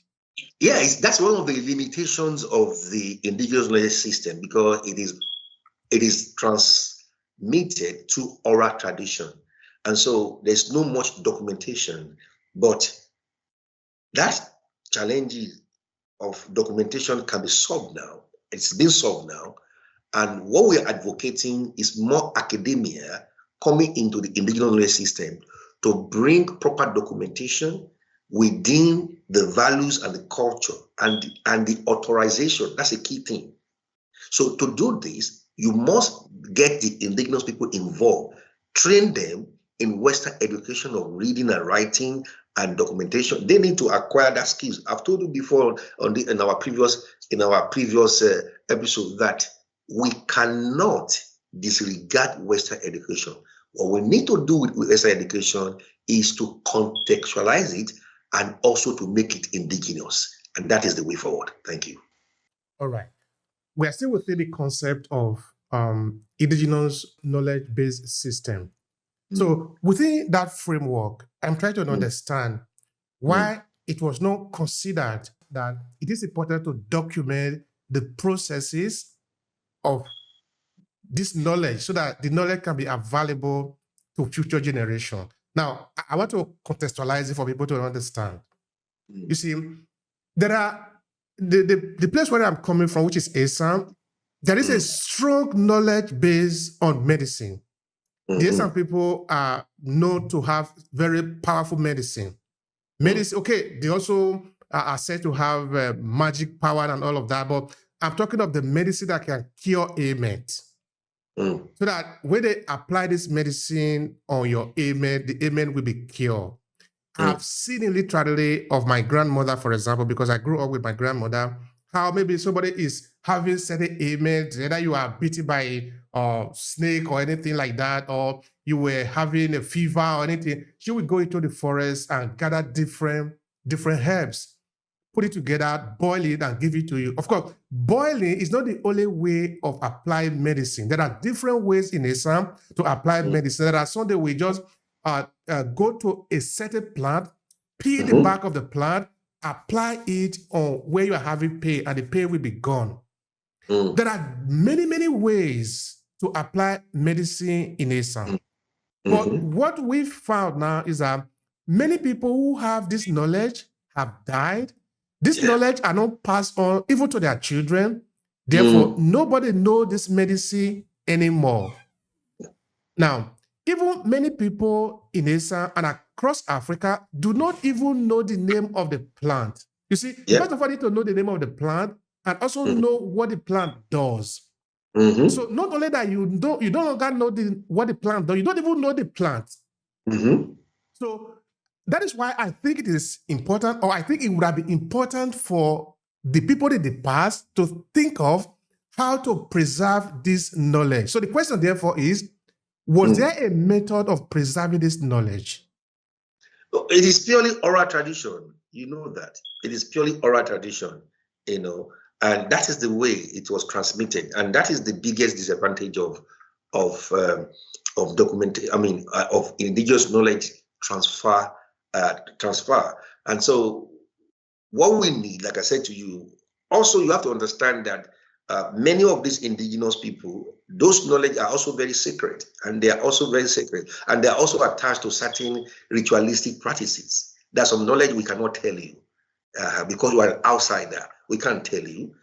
Yeah, that's one of the limitations of the indigenous knowledge system because it is transmitted through oral tradition. And so there's no much documentation, but that challenge of documentation can be solved now. It's been solved now. And what we're advocating is more academia coming into the indigenous knowledge system to bring proper documentation within the values and the culture and the authorization. That's a key thing. So to do this, you must get the indigenous people involved, train them in Western education of reading and writing and documentation. They need to acquire that skills. I've told you before in our previous episode that we cannot disregard Western education. What we need to do with Western education is to contextualize it and also to make it indigenous. And that is the way forward. Thank you. All right. We are still within the concept of indigenous knowledge-based system. So within that framework, I'm trying to understand why it was not considered that it is important to document the processes of this knowledge so that the knowledge can be available to future generation. Now, I want to contextualize it for people to understand. You see, there are the place where I'm coming from, which is Esan, there is a strong knowledge base on medicine. The Esan people are known to have very powerful medicine. Medicine, okay, they also are said to have magic power and all of that, but I'm talking of the medicine that can cure ailment. So that when they apply this medicine on your ailment, the ailment will be cured. I've seen it literally of my grandmother, for example, because I grew up with my grandmother, how maybe somebody is having certain ailments, whether you are bitten by a snake or anything like that, or you were having a fever or anything, she would go into the forest and gather different herbs, put it together, boil it, and give it to you. Of course, boiling is not the only way of applying medicine. There are different ways in Islam to apply medicine. There are some that we just go to a certain plant, peel the back of the plant, apply it on where you are having pain, and the pain will be gone. There are many, many ways to apply medicine in Islam. But what we've found now is that many people who have this knowledge have died. This knowledge are not passed on even to their children. Therefore, nobody knows this medicine anymore. Now, even many people in Asia and across Africa do not even know the name of the plant. You see, first of all, you need to know the name of the plant and also know what the plant does. So not only that you no longer know what the plant does, you don't even know the plant. So that is why I think it is important, or I think it would have been important for the people in the past to think of how to preserve this knowledge. So the question therefore is, was there a method of preserving this knowledge? It is purely oral tradition. You know that. It is purely oral tradition, and that is the way it was transmitted. And that is the biggest disadvantage of indigenous knowledge transfer. And so what we need, like I said to you, also you have to understand that many of these indigenous people, those knowledge are also very sacred, and they are also very sacred, and they are also attached to certain ritualistic practices. There's some knowledge we cannot tell you because you are an outsider. We can't tell you,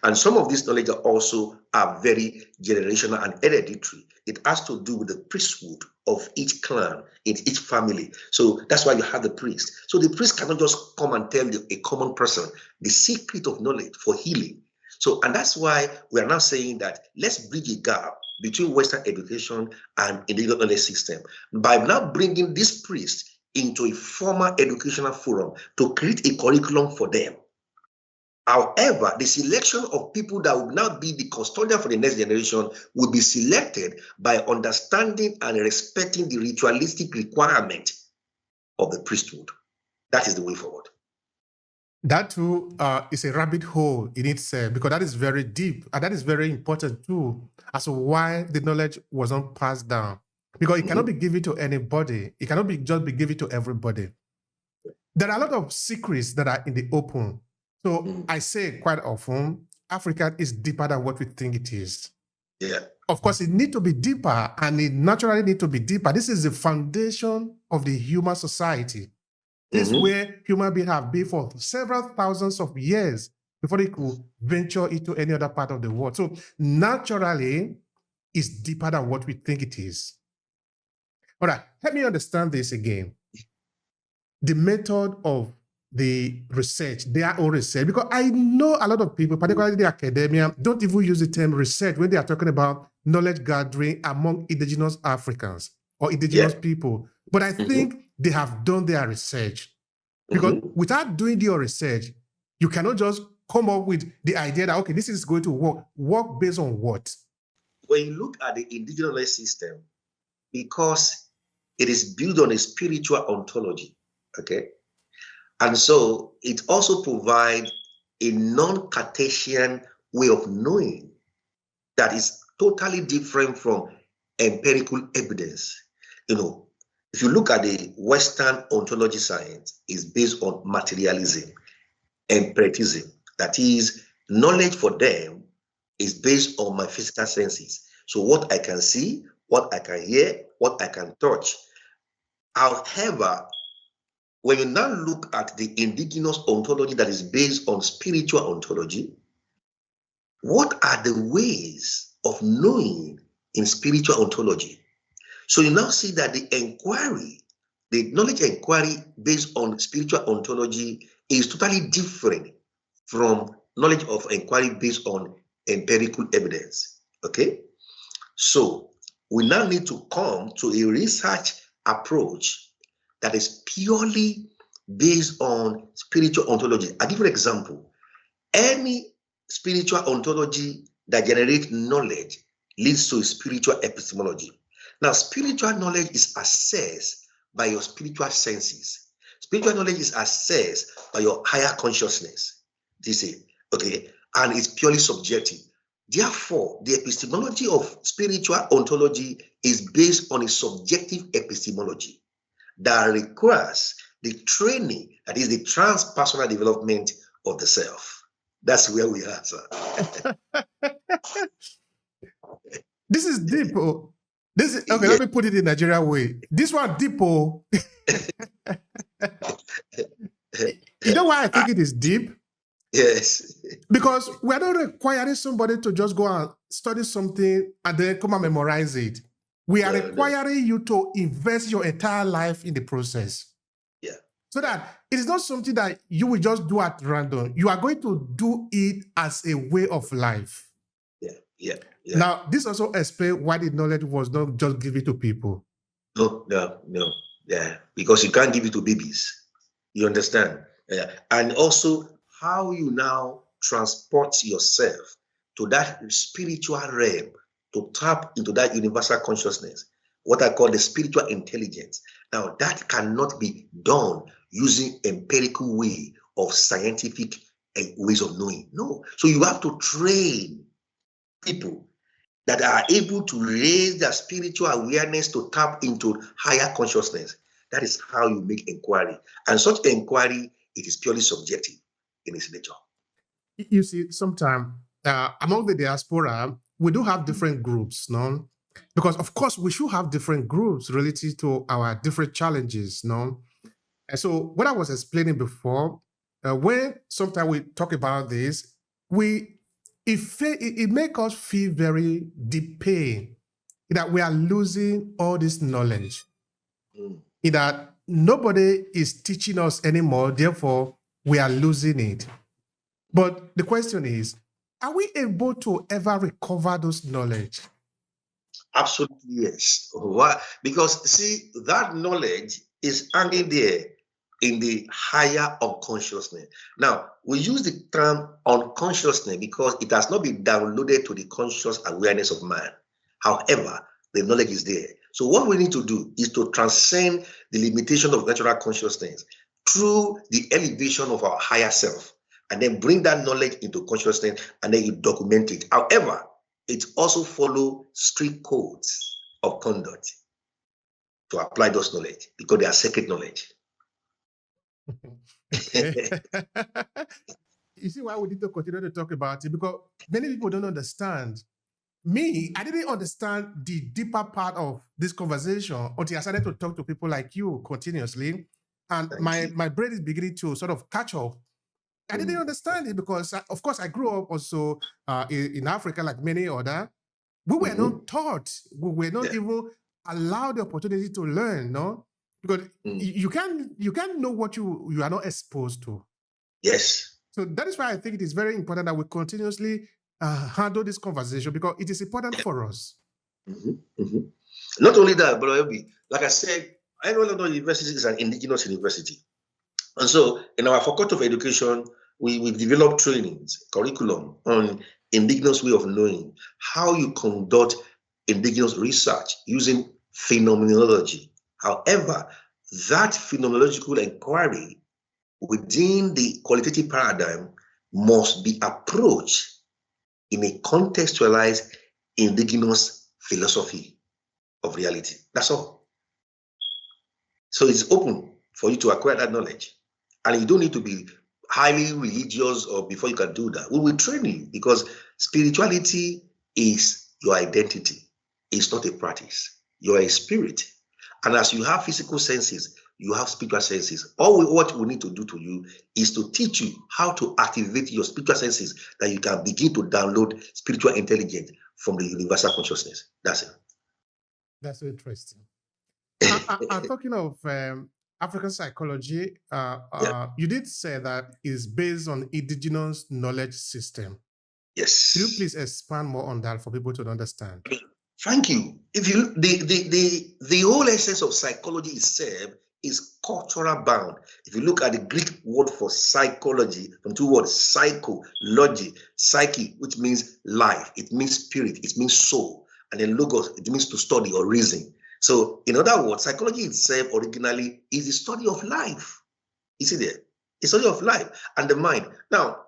and some of this knowledge are very generational and hereditary. It has to do with the priesthood of each clan, in each family. So that's why you have the priest. So the priest cannot just come and tell a common person the secret of knowledge for healing. So, and that's why we are now saying that let's bridge a gap between Western education and indigenous knowledge system by now bringing this priest into a formal educational forum to create a curriculum for them. However, the selection of people that will now be the custodian for the next generation will be selected by understanding and respecting the ritualistic requirement of the priesthood. That is the way forward. That too is a rabbit hole in itself, because that is very deep, and that is very important too, as to why the knowledge wasn't passed down. Because it cannot be given to anybody. It cannot be given to everybody. There are a lot of secrets that are in the open. So I say quite often, Africa is deeper than what we think it is. Yeah. Of course, it needs to be deeper, and it naturally needs to be deeper. This is the foundation of the human society. This is where human beings have been for several thousands of years before they could venture into any other part of the world. So naturally, it's deeper than what we think it is. All right, help me understand this again. The method of the research, their own research, because I know a lot of people, particularly the academia, don't even use the term research when they are talking about knowledge gathering among indigenous Africans or indigenous people. But I think they have done their research. Because without doing your research, you cannot just come up with the idea that, okay, this is going to work. Work based on what? When you look at the indigenous system, because it is built on a spiritual ontology, okay? And so it also provides a non-Cartesian way of knowing that is totally different from empirical evidence. If you look at the Western ontology science, it's based on materialism, empiricism. That is, knowledge for them is based on my physical senses. So what I can see, what I can hear, what I can touch. However, when you now look at the indigenous ontology that is based on spiritual ontology, what are the ways of knowing in spiritual ontology? So you now see that the inquiry The knowledge inquiry based on spiritual ontology is totally different from knowledge of inquiry based on empirical evidence. Okay? So we now need to come to a research approach that is purely based on spiritual ontology. A different example, any spiritual ontology that generates knowledge leads to spiritual epistemology. Now, spiritual knowledge is assessed by your spiritual senses. Spiritual knowledge is assessed by your higher consciousness. This is okay, and it's purely subjective. Therefore, the epistemology of spiritual ontology is based on a subjective epistemology that requires the training, that is the transpersonal development of the self. That's where we are, sir. This is deep. Oh. This is okay. Let me put it in Nigeria way. This one deep. Oh. You know why I think it is deep? Yes. Because we're not requiring somebody to just go and study something and then come and memorize it. We are requiring you to invest your entire life in the process. Yeah. So that it is not something that you will just do at random. You are going to do it as a way of life. Yeah. Now, this also explains why the knowledge was not just given to people. No. Yeah. Because you can't give it to babies. You understand? Yeah. And also how you now transport yourself to that spiritual realm to tap into that universal consciousness, what I call the spiritual intelligence. Now, that cannot be done using empirical way of scientific ways of knowing. No. So you have to train people that are able to raise their spiritual awareness to tap into higher consciousness. That is how you make inquiry. And such inquiry, it is purely subjective in its nature. You see, sometimes among the diaspora, we do have different groups, no? Because of course we should have different groups related to our different challenges, no? And so what I was explaining before, when sometimes we talk about this, it makes us feel very deep pain that we are losing all this knowledge. In that nobody is teaching us anymore, therefore we are losing it. But the question is, are we able to ever recover those knowledge? Absolutely, yes. Why? Because, see, that knowledge is hanging there in the higher unconsciousness. Now, we use the term unconsciousness because it has not been downloaded to the conscious awareness of man. However, the knowledge is there. So what we need to do is to transcend the limitation of natural consciousness through the elevation of our higher self, and then bring that knowledge into consciousness, and then you document it. However, it also follows strict codes of conduct to apply those knowledge because they are sacred knowledge. You see why we need to continue to talk about it? Because many people don't understand. Me, I didn't understand the deeper part of this conversation until I started to talk to people like you continuously. And my brain is beginning to sort of catch up. I didn't understand it because, of course, I grew up also in Africa like many other. We were not taught. We were not even allowed the opportunity to learn, no? Because you can't know what you are not exposed to. Yes. So that is why I think it is very important that we continuously handle this conversation because it is important for us. Not only that, but like I said, London University is an indigenous university. And so in our Faculty of Education, we've developed trainings, curriculum on indigenous way of knowing, how you conduct indigenous research using phenomenology. However, that phenomenological inquiry within the qualitative paradigm must be approached in a contextualized indigenous philosophy of reality. That's all. So it's open for you to acquire that knowledge. And you don't need to be highly religious or before you can do that. We will train you because spirituality is your identity. It's not a practice. You're a spirit. And as you have physical senses, you have spiritual senses. What we need to do to you is to teach you how to activate your spiritual senses that you can begin to download spiritual intelligence from the universal consciousness. That's it. That's so interesting. Talking of African psychology, Yeah. you did say that is based on indigenous knowledge system. Could you Yes. please expand more on that for people to understand? Thank you. If you the whole essence of psychology itself is cultural bound. If you look at the Greek word for psychology, from two words, psychology, psyche, which means life, it means spirit, it means soul, and then logos, it means to study or reason. So, in other words, psychology itself originally is the study of life. You see there, the study of life and the mind. Now,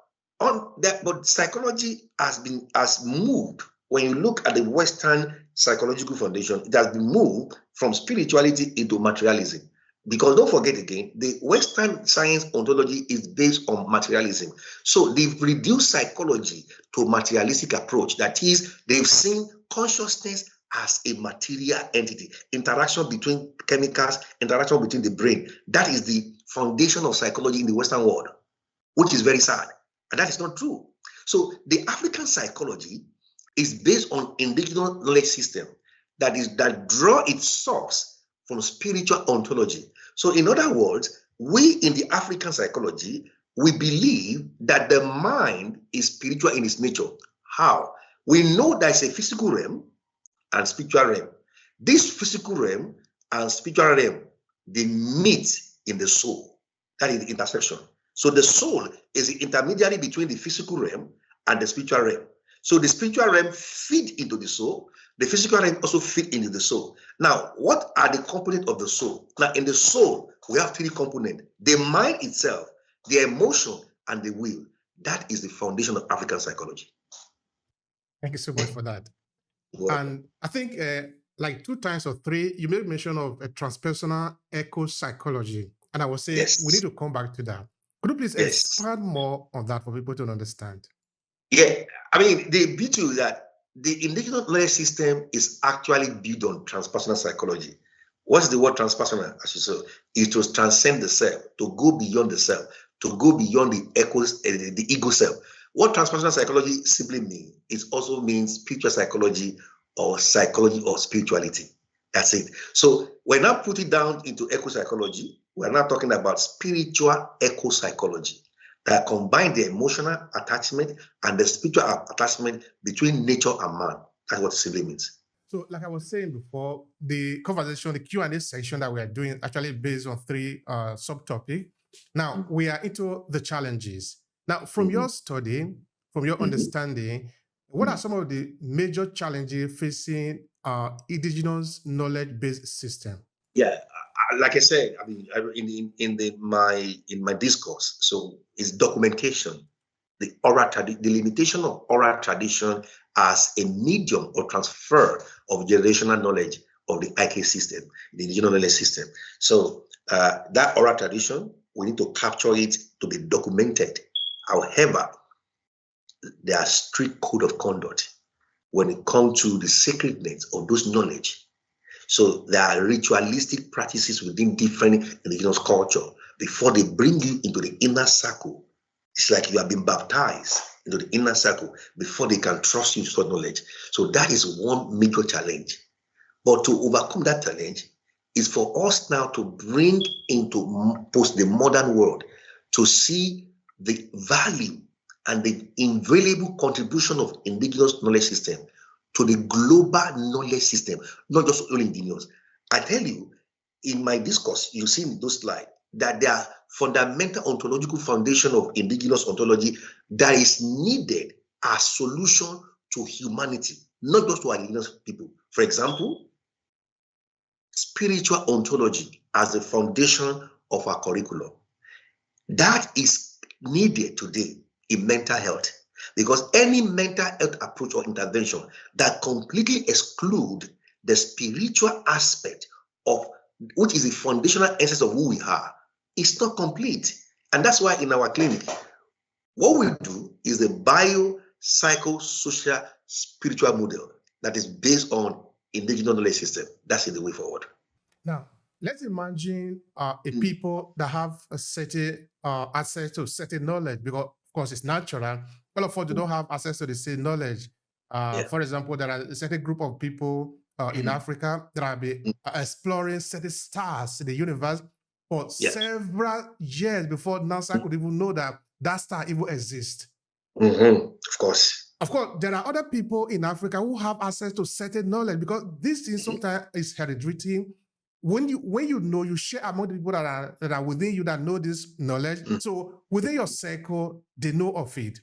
on that, but psychology has moved. When you look at the Western psychological foundation, it has been moved from spirituality into materialism. Because don't forget again, the Western science ontology is based on materialism. So they've reduced psychology to a materialistic approach. That is, they've seen consciousness as a material entity, interaction between chemicals, interaction between the brain. That is the foundation of psychology in the Western world, which is very sad. And that is not true. So the African psychology is based on indigenous knowledge system that draw its source from spiritual ontology. So in other words, we in the African psychology, we believe that the mind is spiritual in its nature. How? We know there's a physical realm and spiritual realm. This physical realm and spiritual realm, they meet in the soul. That is the intersection. So the soul is the intermediary between the physical realm and the spiritual realm. So the spiritual realm feed into the soul. The physical realm also feed into the soul. Now, what are the components of the soul? Now, in the soul, we have three components: the mind itself, the emotion, and the will. That is the foundation of African psychology. Thank you so much for that. Welcome. And I think like 2 times or 3, you made mention of a transpersonal eco psychology. And I will say Yes. we need to come back to that. Could you please Yes. expand more on that for people to understand? Yeah, I mean, the beauty is that the indigenous knowledge system is actually built on transpersonal psychology. What's the word transpersonal, as you said? Is to transcend the self, to go beyond the self, to go beyond the ego self. What transpersonal psychology simply means, it also means spiritual psychology or spirituality. That's it. So we're now put it down into eco psychology. We're now talking about spiritual eco psychology that combine the emotional attachment and the spiritual attachment between nature and man. That's what it simply means. So, like I was saying before, the conversation, the Q&A section that we are doing, actually based on 3 subtopics. Now, we are into the challenges. Now, from your study, from your understanding, what are some of the major challenges facing indigenous knowledge-based system? Yeah, like I said, I mean, in my discourse, so it's documentation, the limitation of oral tradition as a medium or transfer of generational knowledge of the IK system, the indigenous knowledge system. So that oral tradition, we need to capture it to be documented. However, there are strict code of conduct when it comes to the sacredness of those knowledge. So there are ritualistic practices within different indigenous culture before they bring you into the inner circle. It's like you have been baptized into the inner circle before they can trust you to knowledge. So that is one major challenge. But to overcome that challenge is for us now to bring into the modern world to see the value and the invaluable contribution of indigenous knowledge system to the global knowledge system, not just only indigenous. I tell you, in my discourse, you see in those slides that there are fundamental ontological foundation of indigenous ontology that is needed as solution to humanity, not just to our indigenous people. For example, spiritual ontology as the foundation of our curriculum. That is needed today in mental health, because any mental health approach or intervention that completely exclude the spiritual aspect of which is the foundational essence of who we are is not complete. And that's why in our clinic, what we do is the bio-psycho-social spiritual model that is based on indigenous knowledge system. That's the way forward. Now, let's imagine a people that have a certain access to certain knowledge, because of course it's natural. All of us don't have access to the same knowledge. For example, there are a certain group of people in Africa that have been exploring certain stars in the universe for several years before NASA could even know that that star even exists. Of course. Of course, there are other people in Africa who have access to certain knowledge because this thing sometimes is hereditary. When you know, you share among the people that are within you that know this knowledge. So within your circle, they know of it.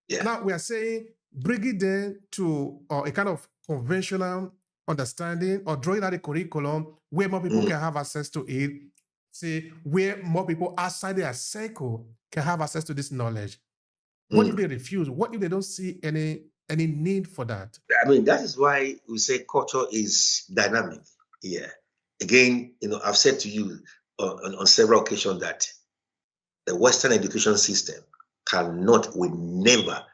Yeah. Now we are saying bring it then to a kind of conventional understanding or drawing out a curriculum where more people can have access to it. Say where more people outside their circle can have access to this knowledge. What if they refuse? What if they don't see any need for that? I mean, that is why we say culture is dynamic. Yeah. Again, I've said to you on several occasions that the Western education system will never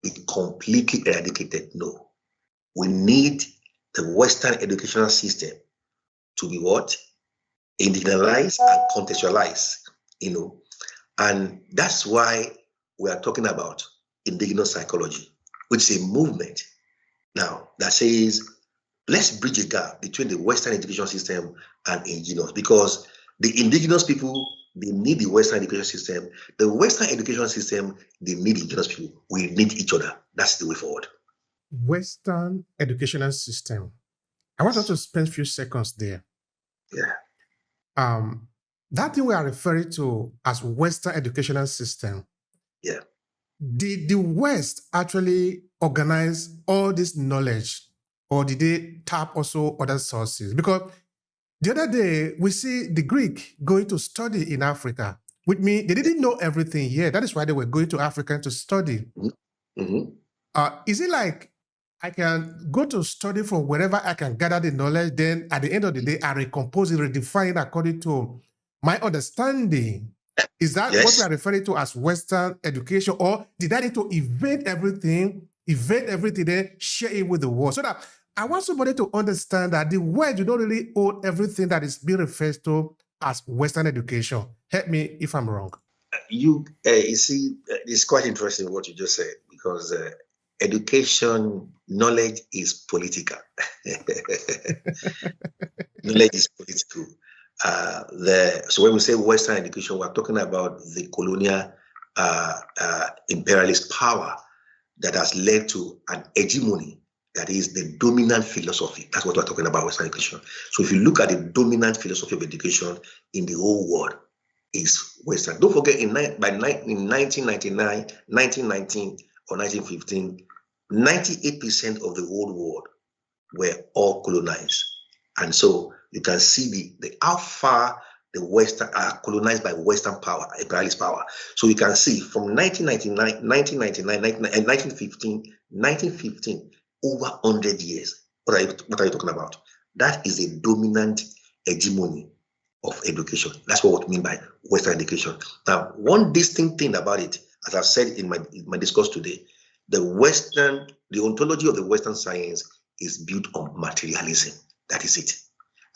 be completely eradicated. No. We need the Western educational system to be what? Indigenized and contextualized, And that's why we are talking about indigenous psychology, which is a movement now that says, let's bridge a gap between the Western education system and indigenous, because the indigenous people, they need the Western education system. The Western education system, they need indigenous people. We need each other. That's the way forward. Western educational system. I want us to spend a few seconds there. Yeah. That thing we are referring to as Western educational system. Yeah. Did the West actually organize all this knowledge, or did they tap also other sources? Because the other day, we see the Greek going to study in Africa. With me, they didn't know everything here. That is why they were going to Africa to study. Is it like I can go to study from wherever I can gather the knowledge, then at the end of the day, I recompose it, redefine it according to my understanding? Is that what we are referring to as Western education? Or did I need to invent everything, then share it with the world? So that I want somebody to understand that the world, you don't really own everything that is being referred to as Western education. Help me if I'm wrong. You see, it's quite interesting what you just said, because education, knowledge is political. Knowledge is political. So when we say Western education, we're talking about the colonial imperialist power that has led to an hegemony that is the dominant philosophy. That's what we're talking about, Western education. So if you look at the dominant philosophy of education in the whole world, is Western. Don't forget, in 1999, 1919, or 1915, 98% of the whole world were all colonized. And so you can see how far the Western are colonized by Western power, imperialist power. So you can see from 1999, 1999, and 1915, over 100 years. What are you talking about? That is a dominant hegemony of education. That's what we mean by Western education. Now, one distinct thing about it, as I've said in my discourse today, the ontology of the Western science is built on materialism. That is it.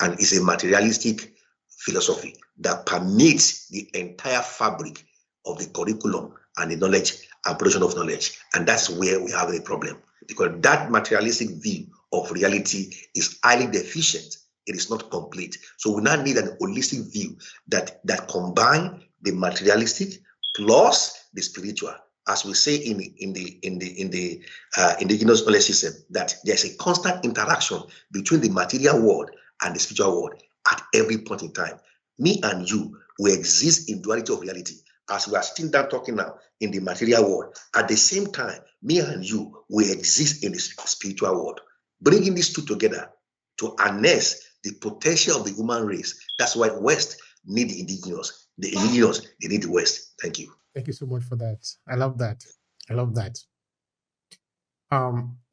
And it's a materialistic philosophy that permeates the entire fabric of the curriculum and the knowledge and production of knowledge. And that's where we have a problem, because that materialistic view of reality is highly deficient. It is not complete. So we now need an holistic view that combine the materialistic plus the spiritual. As we say in the indigenous knowledge system, that there's a constant interaction between the material world and the spiritual world at every point in time. Me and you, we exist in duality of reality. As we are sitting down talking now in the material world, at the same time, me and you, we exist in the spiritual world. Bringing these two together to harness the potential of the human race. That's why West need the indigenous. The indigenous, they need the West. Thank you. Thank you so much for that. I love that.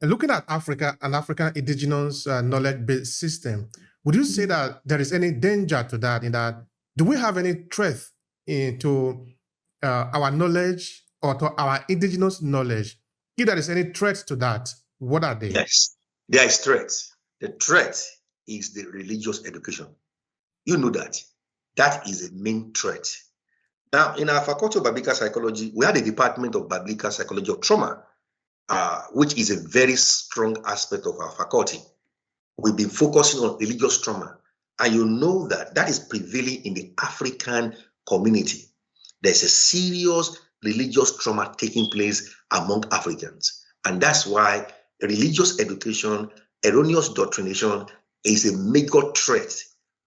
Looking at Africa and African indigenous knowledge-based system, would you say that there is any danger to that? In that, do we have any threat into our knowledge or to our indigenous knowledge? If there is any threat to that, what are they? Yes, there is threats. The threat is the religious education. You know that. That is a main threat. Now, in our faculty of biblical psychology, we have the department of biblical psychology of trauma, which is a very strong aspect of our faculty. we've been focusing on religious trauma. And you know that that is prevailing in the African community. There's a serious religious trauma taking place among Africans. And that's why religious education, erroneous doctrination is a major threat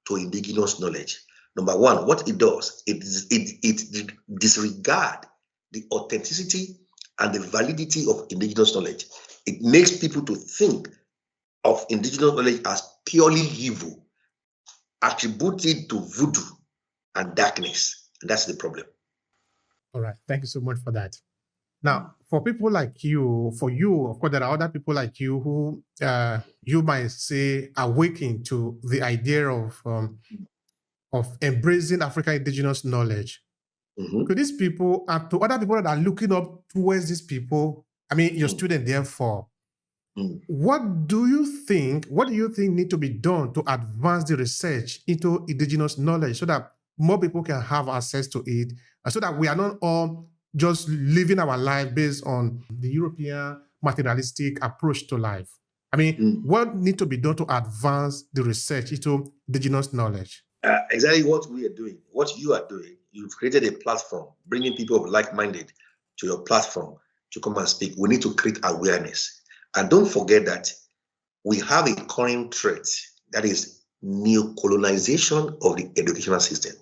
to indigenous knowledge. Number one, what it does, it disregards the authenticity and the validity of indigenous knowledge. It makes people to think of indigenous knowledge as purely evil, attributed to voodoo and darkness. And that's the problem. All right. Thank you so much for that. Now, for people like you, of course, there are other people like you who you might say awaken to the idea of embracing African indigenous knowledge. Mm-hmm. To these people and to other people that are looking up towards these people, I mean, your student, therefore, what do you think need to be done to advance the research into indigenous knowledge so that more people can have access to it, and so that we are not all just living our life based on the European materialistic approach to life? I mean, what needs to be done to advance the research into indigenous knowledge? Exactly what we are doing, what you are doing. You've created a platform, bringing people of like-minded to your platform to come and speak. We need to create awareness. And don't forget that we have a current threat, that is neo-colonization of the educational system.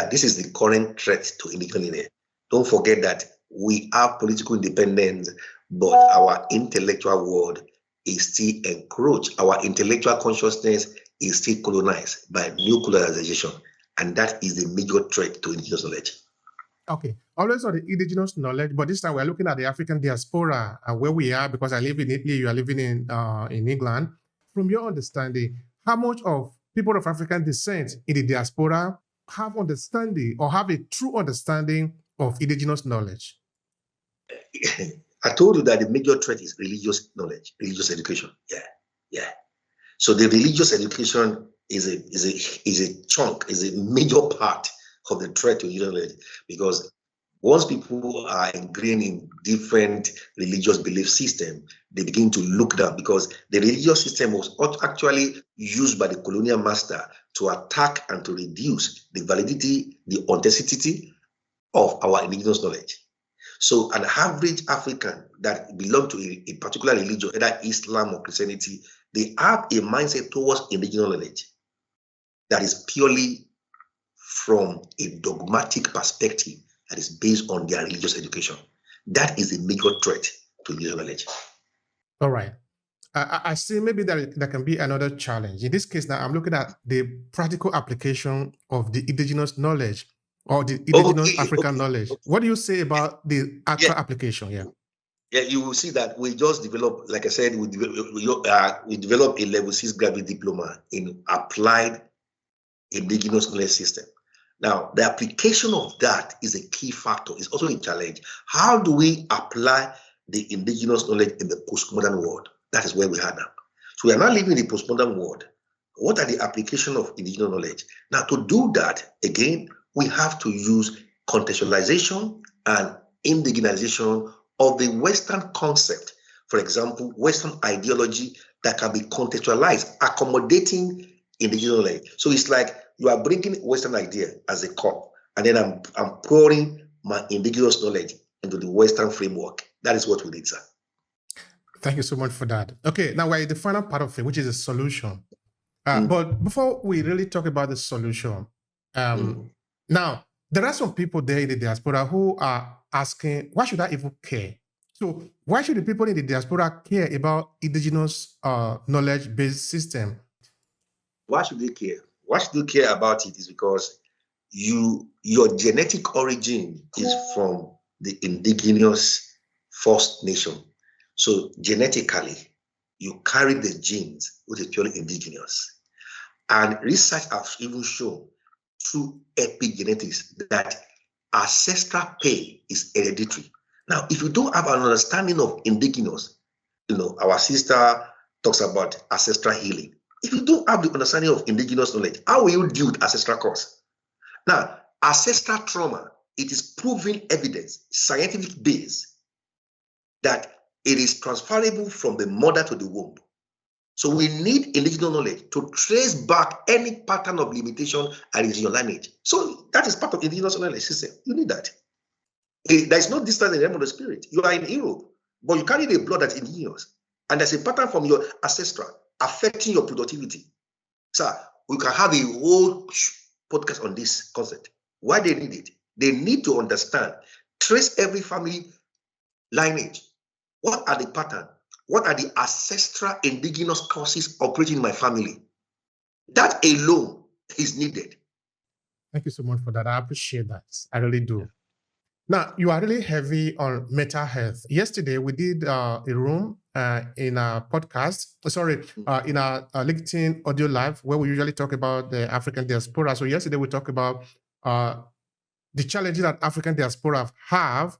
This is the current threat to indigenous. Don't forget that we have political independence, but our intellectual world is still encroached. Our intellectual consciousness is still colonized by new colonization. And that is the major threat to indigenous knowledge. Okay, always on the indigenous knowledge, but this time we're looking at the African diaspora, where we are, because I live in Italy, you are living in England. From your understanding, how much of people of African descent in the diaspora have understanding or have a true understanding of indigenous knowledge? I told you that the major threat is religious knowledge, religious education. Yeah. So the religious education is a chunk, is a major part of the threat to indigenous knowledge, because once people are ingrained in different religious belief system, they begin to look down, because the religious system was actually used by the colonial master to attack and to reduce the validity, the authenticity of our indigenous knowledge. So an average African that belongs to a particular religion, either Islam or Christianity, they have a mindset towards indigenous knowledge that is purely from a dogmatic perspective that is based on their religious education. That is a major threat to indigenous knowledge. All right. I see maybe there can be another challenge. In this case, now I'm looking at the practical application of the indigenous knowledge or the indigenous African knowledge. What do you say about the actual application? Yeah, you will see that we just developed, like I said, we developed a level 6 graduate diploma in applied indigenous knowledge system. Now, the application of that is a key factor. It's also a challenge. How do we apply the indigenous knowledge in the postmodern world? That is where we are now. So we are now living in the postmodern world. What are the application of indigenous knowledge? Now, to do that, again, we have to use contextualization and indigenization of the Western concept. For example, Western ideology that can be contextualized, accommodating indigenous knowledge. So it's like you are bringing Western idea as a cup, and then I'm pouring my indigenous knowledge into the Western framework. That is what we need, sir. Thank you so much for that. Okay, now we're in the final part of it, which is a solution. But before we really talk about the solution, now there are some people there in the diaspora who are asking, why should I even care? So why should the people in the diaspora care about indigenous knowledge-based system? Why should they care? Why should they care about it is because your genetic origin is from the indigenous First Nation. So genetically, you carry the genes which is purely indigenous. And research has even shown through epigenetics that ancestral pay is hereditary. Now, if you don't have an understanding of indigenous, our sister talks about ancestral healing. If you don't have the understanding of indigenous knowledge, how will you deal with ancestral cause? Now, ancestral trauma, it is proven evidence, scientific base, that it is transferable from the mother to the womb. So we need indigenous knowledge to trace back any pattern of limitation and in your lineage. So that is part of indigenous knowledge system. You need that. There is no distance in the realm of the spirit. You are in Europe, but you carry the blood that's indigenous. And there's a pattern from your ancestral affecting your productivity. Sir, we can have a whole podcast on this concept. Why they need it? They need to understand, trace every family lineage. What are the patterns? What are the ancestral indigenous causes operating in my family? That alone is needed. Thank you so much for that. I appreciate that. I really do. Now, you are really heavy on mental health. Yesterday, we did a room in a podcast, in our LinkedIn audio live, where we usually talk about the African diaspora. So yesterday, we talked about the challenges that African diaspora have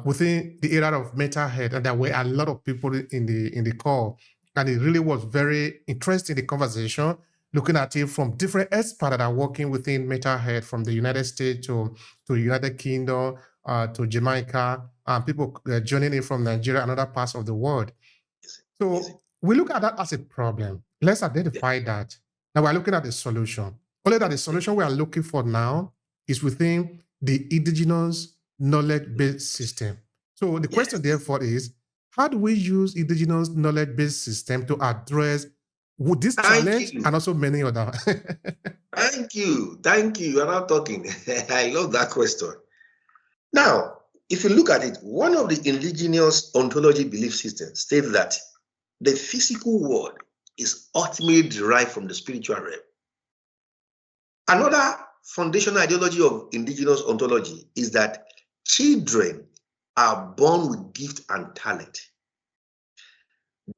within the area of mental health, and there were a lot of people in the call, and it really was very interesting, the conversation, looking at it from different experts that are working within mental health, from the United States to United Kingdom to Jamaica, and people joining in from Nigeria and other parts of the world. So we look at that as a problem. Let's identify that. Now we're looking at the solution. Only that the solution we are looking for now is within the indigenous knowledge-based system. So the question therefore is, how do we use indigenous knowledge-based system to address this challenge and also many other? Thank you. You're not talking. I love that question. Now, if you look at it, one of the indigenous ontology belief systems states that the physical world is ultimately derived from the spiritual realm. Another foundational ideology of indigenous ontology is that children are born with gift and talent.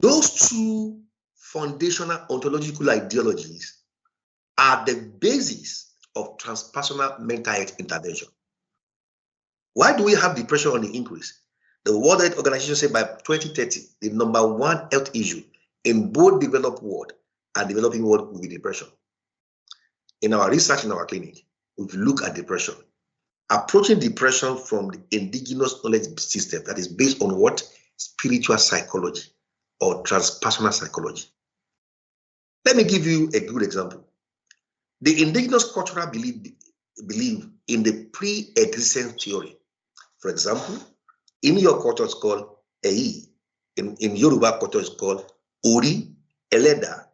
Those two foundational ontological ideologies are the basis of transpersonal mental health intervention. Why do we have depression on the increase? The World Health Organization said by 2030, the number one health issue in both developed world and developing world will be depression. In our research in our clinic, we look at depression, approaching depression from the indigenous knowledge system that is based on what? Spiritual psychology or transpersonal psychology. Let me give you a good example. The indigenous cultural believe in the pre-existence theory. For example, in your culture it's called Eyi. In Yoruba culture it's called Ori, Eleda.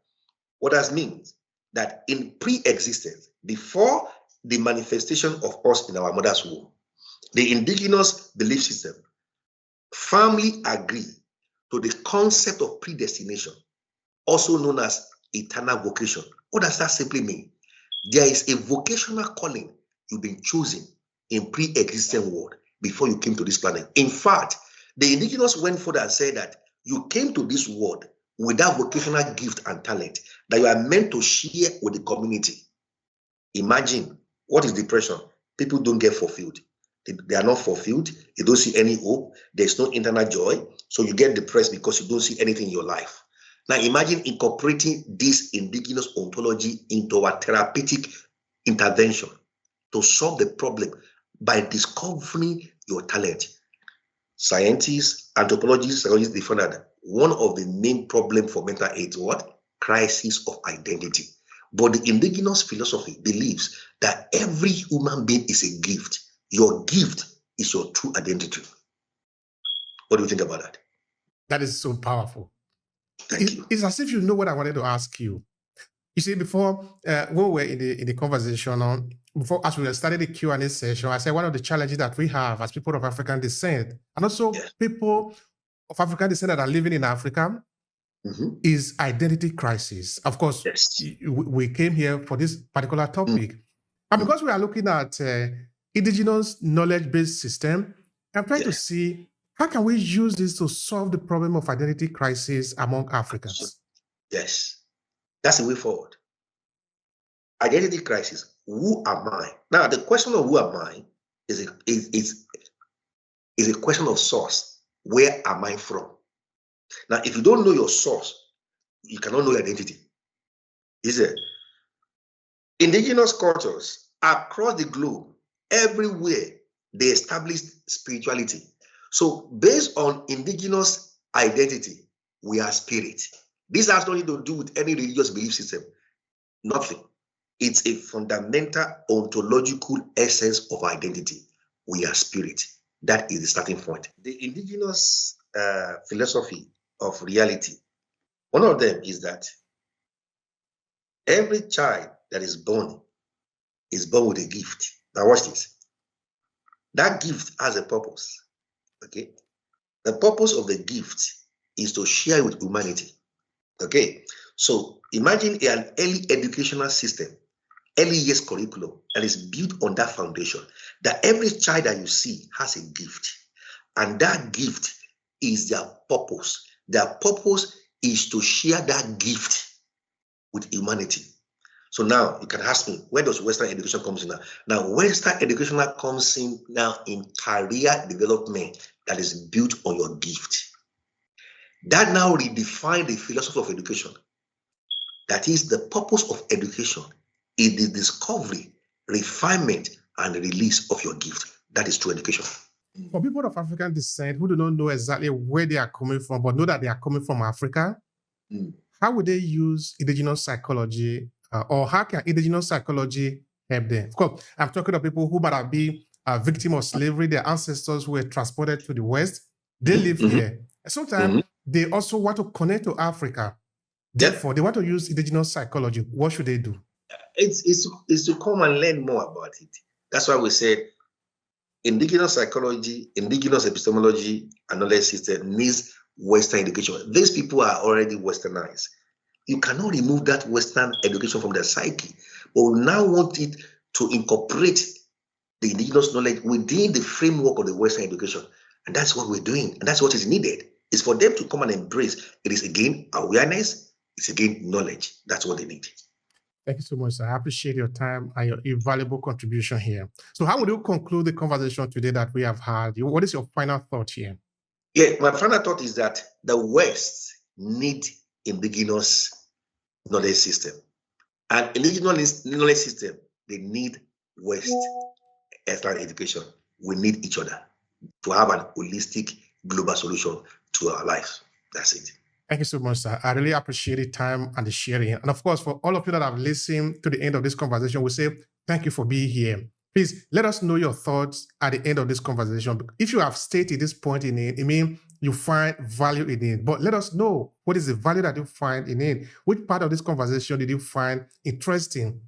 What that means? That in pre-existence, before the manifestation of us in our mother's womb, the indigenous belief system firmly agree to the concept of predestination, also known as eternal vocation. What does that simply mean? There is a vocational calling you've been chosen in pre-existent world before you came to this planet. In fact, the indigenous went further and said that you came to this world without vocational gift and talent that you are meant to share with the community. Imagine, what is depression? People don't get fulfilled. They are not fulfilled. You don't see any hope. There's no internal joy. So you get depressed because you don't see anything in your life. Now imagine incorporating this indigenous ontology into our therapeutic intervention to solve the problem by discovering your talent. Scientists, anthropologists, psychologists, they found that one of the main problems for mental health is what? Crisis of identity. But the indigenous philosophy believes that every human being is a gift. Your gift is your true identity. What do you think about that? That is so powerful. Thank you. It's as if you know what I wanted to ask you. You see, before when we were in the conversation as we started the Q&A session, I said one of the challenges that we have as people of African descent, and also people of African descent that are living in Africa, is identity crisis. Of course, we came here for this particular topic. And because we are looking at indigenous knowledge-based system, I'm trying to see how can we use this to solve the problem of identity crisis among Africans? Yes, that's the way forward. Identity crisis. Who am I? Now, the question of who am I is a question of source. Where am I from? Now, if you don't know your source, you cannot know your identity. Is it? Indigenous cultures across the globe, everywhere, they established spirituality. So based on indigenous identity, we are spirit. This has nothing to do with any religious belief system. Nothing. It's a fundamental ontological essence of identity. We are spirit. That is the starting point. The indigenous philosophy of reality, one of them is that every child that is born with a gift. Now watch this. That gift has a purpose. Okay. The purpose of the gift is to share with humanity. Okay. So imagine an early educational system, early years curriculum that is built on that foundation, that every child that you see has a gift. And that gift is their purpose. Their purpose is to share that gift with humanity. So now you can ask me, where does Western education comes in now? Now, Western education comes in now in career development that is built on your gift. That now redefines the philosophy of education. That is, the purpose of education is the discovery, refinement, and release of your gift. That is true education. For people of African descent who do not know exactly where they are coming from, but know that they are coming from Africa, how would they use indigenous psychology, or how can indigenous psychology help them? Of course, I'm talking of people who might have been a victim of slavery. Their ancestors were transported to the West. They live here. Sometimes they also want to connect to Africa. Therefore, they want to use indigenous psychology. What should they do? It's to come and learn more about it. That's why we said indigenous psychology, indigenous epistemology, and knowledge system needs Western education. These people are already Westernized. You cannot remove that Western education from their psyche, but we now want it to incorporate the indigenous knowledge within the framework of the Western education. And that's what we're doing. And that's what is needed. It's for them to come and embrace. It is, again, awareness. It's, again, knowledge. That's what they need. Thank you so much, sir. I appreciate your time and your invaluable contribution here. So how would you conclude the conversation today that we have had? What is your final thought here? Yeah, my final thought is that the West need indigenous knowledge system. And indigenous knowledge system, they need West Eastern education. We need each other to have an holistic global solution to our lives. That's it. Thank you so much, sir. I really appreciate the time and the sharing. And of course, for all of you that have listened to the end of this conversation, we say thank you for being here. Please let us know your thoughts at the end of this conversation. If you have stayed to this point in it means you find value in it. But let us know, what is the value that you find in it? Which part of this conversation did you find interesting?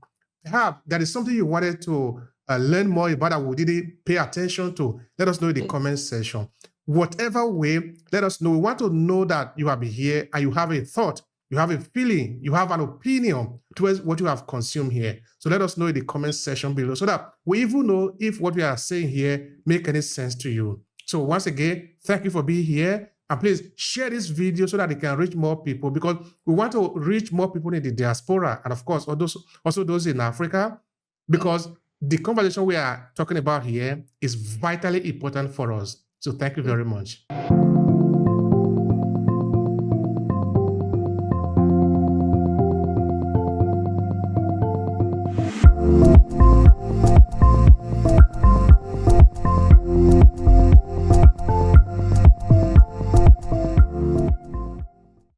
Perhaps that is something you wanted to learn more about that we didn't pay attention to. Let us know in the comment section. Whatever way, let us know. We want to know that you have been here and you have a thought, you have a feeling, you have an opinion towards what you have consumed here. So let us know in the comment section below so that we even know if what we are saying here make any sense to you. So once again, thank you for being here. And please share this video so that it can reach more people, because we want to reach more people in the diaspora and of course also those in Africa, because the conversation we are talking about here is vitally important for us. So thank you very much.